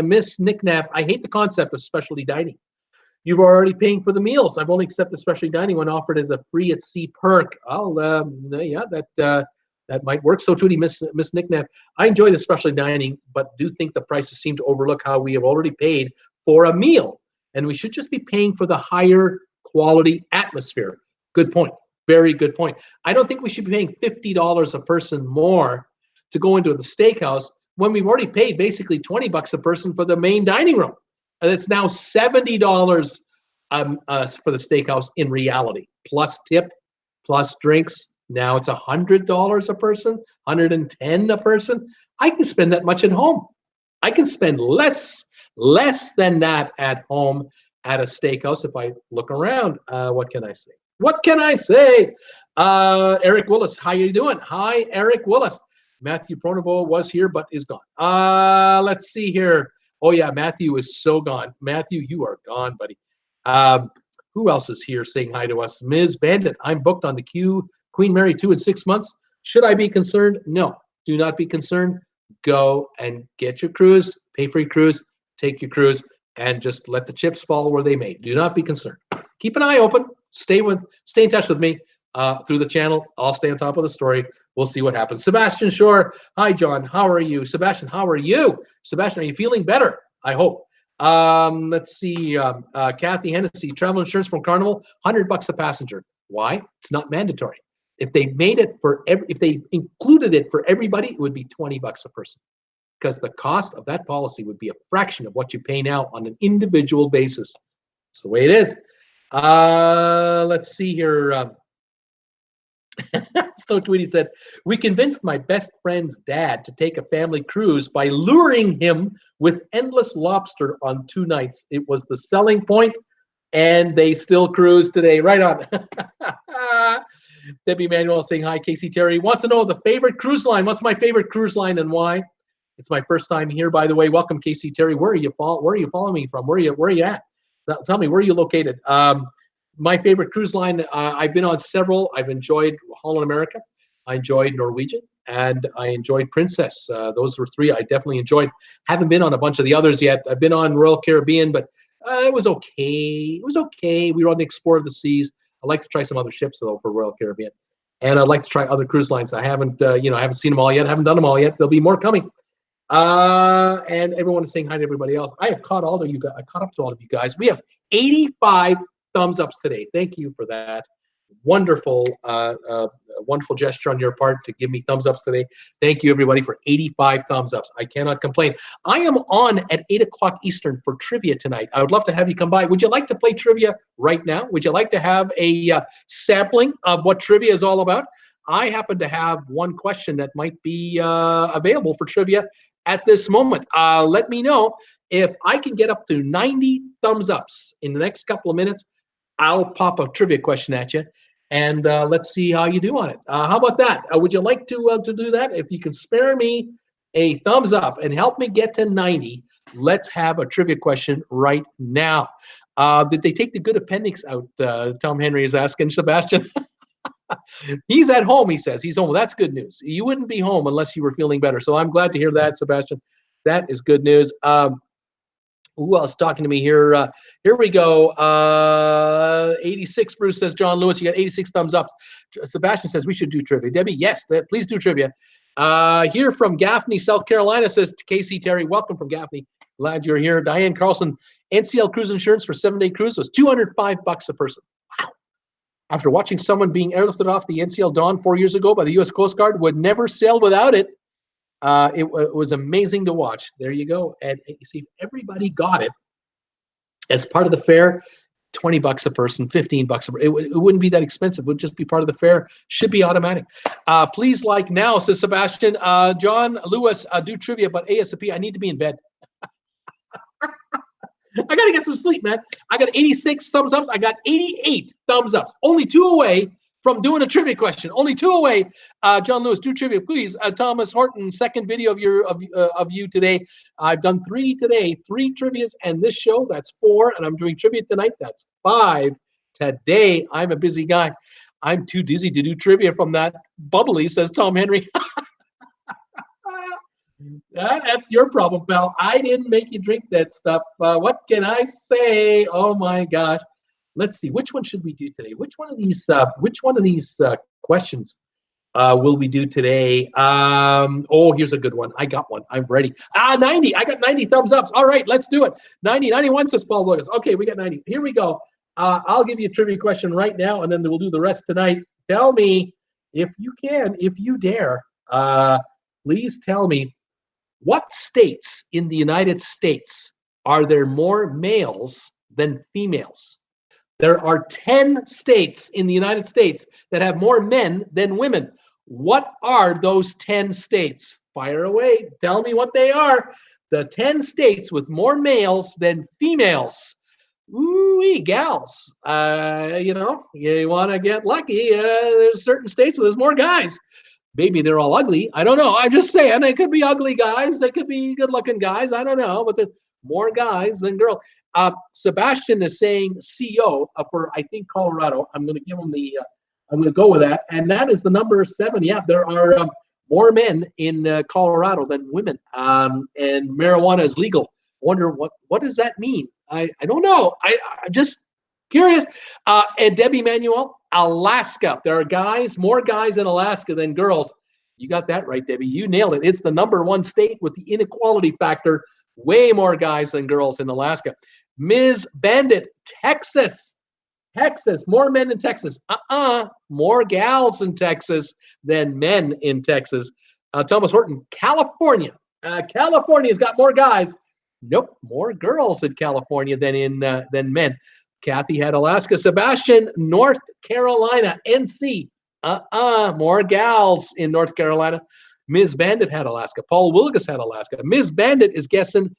Miss Nick Nav, I hate the concept of specialty dining. You're already paying for the meals. I've only accepted specialty dining when offered as a free at sea perk. Yeah, that might work. So, Trudy, Miss Nick Nav, I enjoy the specialty dining, but do think the prices seem to overlook how we have already paid for a meal, and we should just be paying for the higher quality atmosphere. Good point. Very good point. I don't think we should be paying $50 a person more to go into the steakhouse when we've already paid basically $20 a person for the main dining room. And it's now $70 for the steakhouse in reality, plus tip, plus drinks. Now it's $100 a person, $110 a person. I can spend that much at home. I can spend less than that at home at a steakhouse if I look around. What can I say? What can I say? Eric Willis, how you doing? Hi, Eric Willis. Matthew Pronovo was here but is gone. Let's see here. Oh yeah, Matthew is so gone. Matthew, you are gone, buddy. Who else is here saying hi to us? Ms. Bandit, I'm booked on the queue. Queen Mary 2 in 6 months. Should I be concerned? No, do not be concerned. Go and get your cruise, pay for your cruise, take your cruise, and just let the chips fall where they may. Do not be concerned. Keep an eye open. Stay in touch with me through the channel. I'll stay on top of the story. We'll see what happens. Sebastian Shore. Hi, John. How are you? Sebastian, how are you? Sebastian, are you feeling better? I hope. Let's see. Kathy Hennessy, travel insurance from Carnival, $100 a passenger. Why? It's not mandatory. If they made it if they included it for everybody, it would be $20 a person, because the cost of that policy would be a fraction of what you pay now on an individual basis. It's the way it is. Let's see here. So Tweety said, we convinced my best friend's dad to take a family cruise by luring him with endless lobster on 2 nights. It was the selling point, and they still cruise today. Right on. Debbie Manuel saying hi. Casey Terry wants to know the favorite cruise line. What's my favorite cruise line and why? It's my first time here, by the way. Welcome, Casey Terry. Where are you following me from? Where are you at? Tell me, where are you located? My favorite cruise line, I've been on several. I've enjoyed Holland America. I enjoyed Norwegian, and I enjoyed Princess. Those were 3 I definitely enjoyed. Haven't been on a bunch of the others yet. I've been on Royal Caribbean, but it was okay. It was okay. We were on the Explorer of the Seas. I'd like to try some other ships, though, for Royal Caribbean. And I'd like to try other cruise lines. I haven't seen them all yet. I haven't done them all yet. There'll be more coming. And everyone is saying hi to everybody else. I have caught all of you guys. I caught up to all of you guys. We have 85 thumbs ups today. Thank you for that. Wonderful, wonderful gesture on your part to give me thumbs ups today. Thank you, everybody, for 85 thumbs ups. I cannot complain. I am on at 8 o'clock Eastern for trivia tonight. I would love to have you come by. Would you like to play trivia right now? Would you like to have a sampling of what trivia is all about? I happen to have one question that might be available for trivia at this moment. Let me know. If I can get up to 90 thumbs ups in the next couple of minutes, I'll pop a trivia question at you, and let's see how you do on it. How about that? Would you like to do that? If you can spare me a thumbs up and help me get to 90, let's have a trivia question right now. Did they take the good appendix out? Tom Henry is asking Sebastian. He's at home, he says. He's home. Well, that's good news. You wouldn't be home unless you were feeling better. So I'm glad to hear that, Sebastian. That is good news. Who else talking to me here? Here we go. 86, Bruce says, John Lewis, you got 86 thumbs up. Sebastian says, we should do trivia. Debbie, yes, please do trivia. Here from Gaffney, South Carolina, says Casey Terry, welcome from Gaffney. Glad you're here. Diane Carlson, NCL Cruise Insurance for 7-day cruise was $205 a person. Wow. After watching someone being airlifted off the NCL Dawn 4 years ago by the U.S. Coast Guard, would never sail without it. It was amazing to watch. There you go. And you see, everybody got it as part of the fare. $20 a person, $15 a person. It wouldn't be that expensive. It would just be part of the fare. Should be automatic. Please like now, says Sebastian. John Lewis, do trivia, but ASAP. I need to be in bed. I got to get some sleep, man. I got 86 thumbs ups. I got 88 thumbs ups. Only 2 away from doing a trivia question. Only 2 away. John Lewis, do trivia, please. Thomas Horton, second video of you today. I've done 3 today, 3 trivias, and this show, that's 4, and I'm doing trivia tonight. That's 5 today. I'm a busy guy. I'm too dizzy to do trivia from that bubbly, says Tom Henry. That's your problem, pal. I didn't make you drink that stuff. What can I say? Oh my gosh. Let's see. Which one should we do today? Which one of these questions will we do today? Oh, here's a good one. I got one. I'm ready. 90. I got 90 thumbs ups. All right, let's do it. 90, 91 says Paul Williams. Okay, we got 90. Here we go. I'll give you a trivia question right now, and then we'll do the rest tonight. Tell me, if you can, if you dare, please tell me, what states in the United States are there more males than females? There are 10 states in the United States that have more men than women. What are those 10 states? Fire away. Tell me what they are. The 10 states with more males than females. Ooh, gals. You want to get lucky. There's certain states where there's more guys. Maybe they're all ugly. I don't know. I'm just saying. They could be ugly guys. They could be good-looking guys. I don't know. But there's more guys than girls. Sebastian is saying CO for, I think, Colorado. I'm going to give him the I'm going to go with that. And that is the number 7. Yeah, there are more men in Colorado than women. And marijuana is legal. I wonder what does that mean? I don't know. I'm just curious. And Debbie Manuel, Alaska. There are more guys in Alaska than girls. You got that right, Debbie. You nailed it. It's the number 1 state with the inequality factor. Way more guys than girls in Alaska. Ms. Bandit, Texas. Texas, more men in Texas. More gals in Texas than men in Texas. Thomas Horton, California. California's got more guys. Nope, more girls in California than men. Kathy had Alaska. Sebastian, North Carolina, NC. More gals in North Carolina. Ms. Bandit had Alaska. Paul Wilgus had Alaska. Ms. Bandit is guessing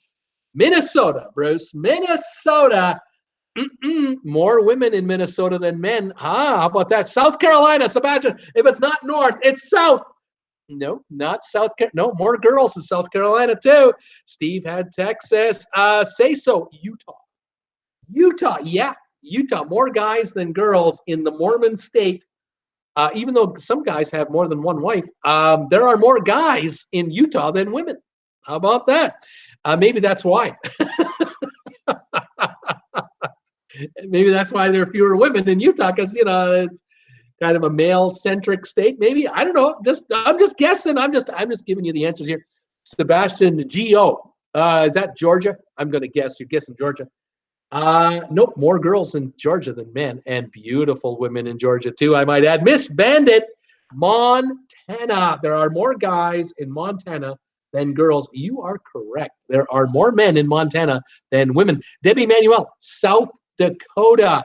Minnesota, Bruce. Minnesota. More women in Minnesota than men. How about that? South Carolina, Sebastian. If it's not North, it's South. No, not South Carolina. No, more girls in South Carolina too. Steve had Texas. Say so, Utah. Utah, yeah, Utah. More guys than girls in the Mormon state. Even though some guys have more than one wife, there are more guys in Utah than women. How about that? Maybe that's why. Maybe that's why there are fewer women in Utah, because it's kind of a male-centric state. Maybe, I don't know. I'm just guessing. I'm just giving you the answers here. Sebastian G.O. Is that Georgia? I'm going to guess. You're guessing Georgia. Nope, more girls in Georgia than men, and beautiful women in Georgia too, I might add. Miss Bandit, Montana. There are more guys in Montana than girls. You are correct. There are more men in Montana than women. Debbie Manuel, South Dakota.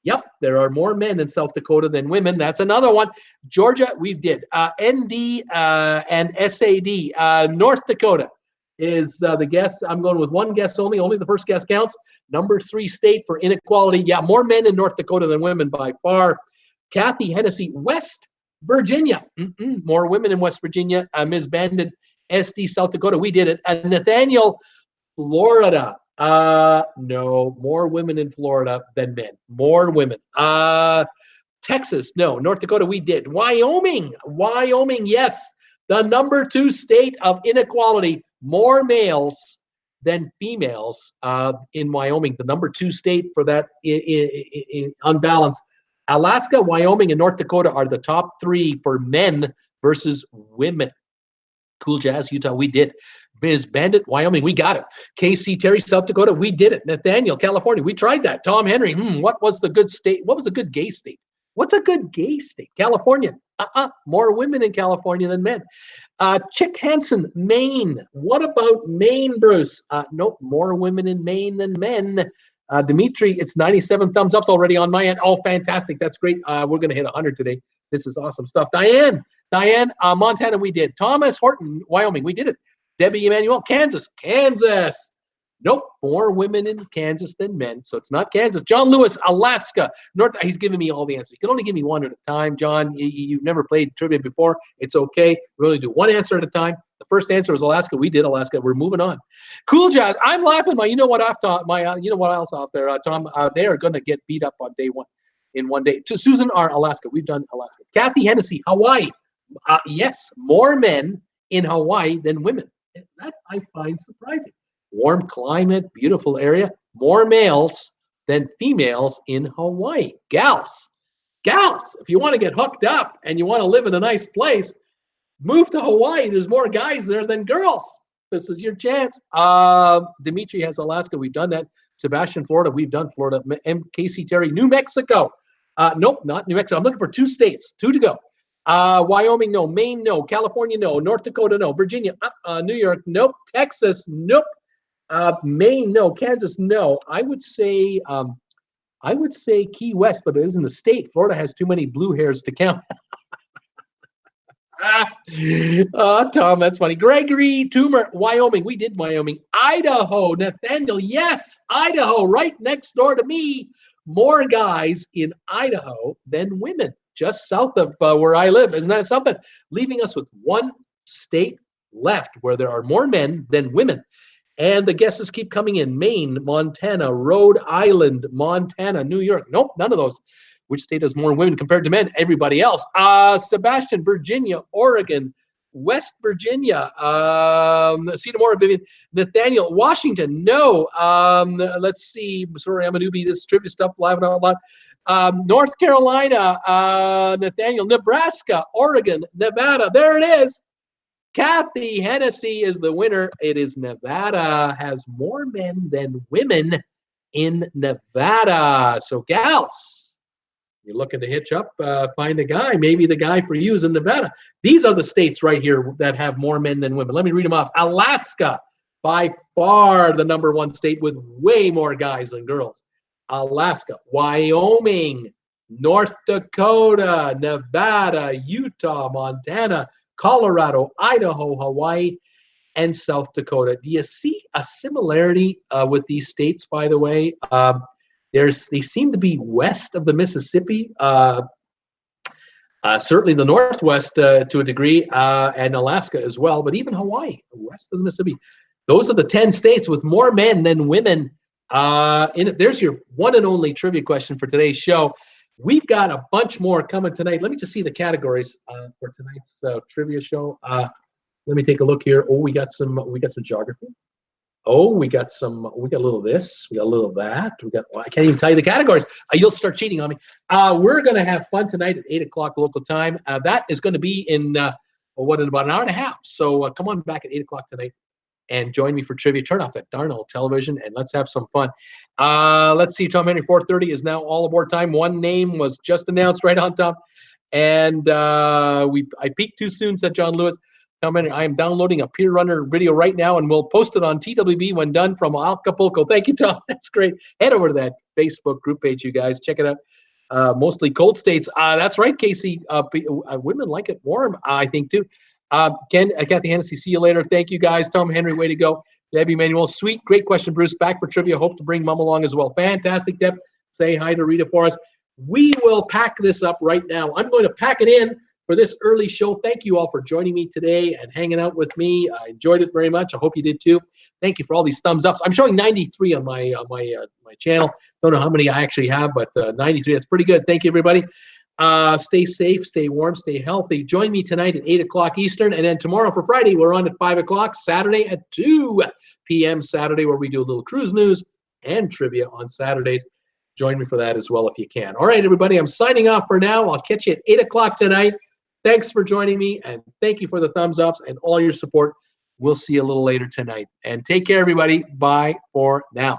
Yep, there are more men in South Dakota than women. That's another one. Georgia, we did. ND and SAD. North Dakota is the guess. I'm going with one guess only. Only the first guess counts. Number 3 state for inequality. Yeah, more men in North Dakota than women by far. Kathy Hennessy, West Virginia. More women in West Virginia. Ms. Bandit, SD, South Dakota. We did it. Nathaniel, Florida. No, more women in Florida than men. More women. Texas, no. North Dakota, we did. Wyoming, yes. The number 2 state of inequality. More males than females in Wyoming. The number 2 state for that on balance. Alaska, Wyoming, and North Dakota are the top 3 for men versus women. Cool Jazz, Utah, we did. Ms. Bandit, Wyoming, we got it. KC Terry, South Dakota, we did it. Nathaniel, California, we tried that. Tom Henry, what was the good state? What was a good gay state? What's a good gay state? California. More women in California than men. Chick Hansen, Maine. What about Maine, Bruce? Nope, more women in Maine than men. Dimitri, it's 97 thumbs ups already on my end. Oh, fantastic. That's great. We're going to hit 100 today. This is awesome stuff. Diane, Montana, we did. Thomas Horton, Wyoming, we did it. Debbie Emanuel, Kansas. Nope, more women in Kansas than men, so it's not Kansas. John Lewis, Alaska. He's giving me all the answers. You can only give me one at a time, John. You've never played trivia before. It's okay. We only do one answer at a time. The first answer was Alaska. We did Alaska. We're moving on. Cool Jazz. I'm laughing. You know what else off there, Tom? They are going to get beat up on day one in one day. To Susan R. Alaska. We've done Alaska. Kathy Hennessy, Hawaii. Yes, more men in Hawaii than women. That I find surprising. Warm climate, beautiful area, more males than females in Hawaii. Gals, if you want to get hooked up and you want to live in a nice place, move to Hawaii. There's more guys there than girls. This is your chance. Dimitri has Alaska. We've done that. Sebastian, Florida. We've done Florida. Casey Terry, New Mexico. Nope, not New Mexico. I'm looking for 2 states. 2 to go. Wyoming, no. Maine, no. California, no. North Dakota, no. Virginia, New York, nope. Texas, nope. Maine, no. Kansas, no. I would say Key West, but it isn't a state. Florida has too many blue hairs to count. Tom, that's funny. Gregory Toomer, Wyoming. We did Wyoming. Idaho, Nathaniel. Yes, Idaho, right next door to me. More guys in Idaho than women, just south of where I live. Isn't that something? Leaving us with 1 state left where there are more men than women. And the guesses keep coming in. Maine, Montana, Rhode Island, Montana, New York. Nope, none of those. Which state has more women compared to men? Everybody else. Sebastian, Virginia, Oregon, West Virginia, Cedarmore, Vivian, Nathaniel, Washington, no. Let's see. Sorry, I'm a newbie. This trivia stuff, live and all that. North Carolina, Nathaniel, Nebraska, Oregon, Nevada. There it is. Kathy Hennessy is the winner. It is Nevada. Has more men than women in Nevada. So, gals, you're looking to hitch up, find a guy. Maybe the guy for you is in Nevada. These are the states right here that have more men than women. Let me read them off. Alaska, by far the #1 state with way more guys than girls. Alaska, Wyoming, North Dakota, Nevada, Utah, Montana, Colorado, Idaho, Hawaii, and South Dakota. Do you see a similarity with these states, by the way? They seem to be west of the Mississippi, certainly the Northwest to a degree, and Alaska as well, but even Hawaii, west of the Mississippi. Those are the 10 states with more men than women in it. There's your one and only trivia question for today's show. We've got a bunch more coming tonight. Let me just see the categories for tonight's trivia show. Let me take a look here. Oh, we got some geography. Oh, we got a little of this. We got a little of that. Well, I can't even tell you the categories. You'll start cheating on me. We're going to have fun tonight at 8 o'clock local time. That is going to be in about an hour and a half. So come on back at 8 o'clock tonight and join me for trivia. Turn off that darn old television and let's have some fun. Let's see. Tom Henry 4:30 is now all aboard time. One name was just announced right on top. And I peaked too soon, said John Lewis. Tom Henry, I am downloading a Peer Runner video right now, and we'll post it on TWB when done from Acapulco. Thank you, Tom. That's great. Head over to that Facebook group page, you guys. Check it out. Mostly cold states. That's right, Casey. Women like it warm, I think, too. Kathy Hennessy, see you later. Thank you, guys. Tom Henry, way to go. Debbie Manuel, sweet. Great question, Bruce. Back for trivia. Hope to bring Mom along as well. Fantastic, Deb. Say hi to Rita for us. We will pack this up right now. I'm going to pack it in for this early show. Thank you all for joining me today and hanging out with me. I enjoyed it very much. I hope you did too. Thank you for all these thumbs ups. I'm showing 93 on my channel. Don't know how many I actually have, but 93. That's pretty good. Thank you, everybody. Stay safe, stay warm, stay healthy. Join me tonight at 8 o'clock Eastern, and then tomorrow for Friday we're on at 5 o'clock. Saturday at 2 p.m. Saturday, where we do a little cruise news and trivia on Saturdays. Join me for that as well if you can. All right, everybody, I'm signing off for now. I'll catch you at 8 o'clock tonight. Thanks for joining me, and thank you for the thumbs ups and all your support. We'll see you a little later tonight. And take care, everybody. Bye for now.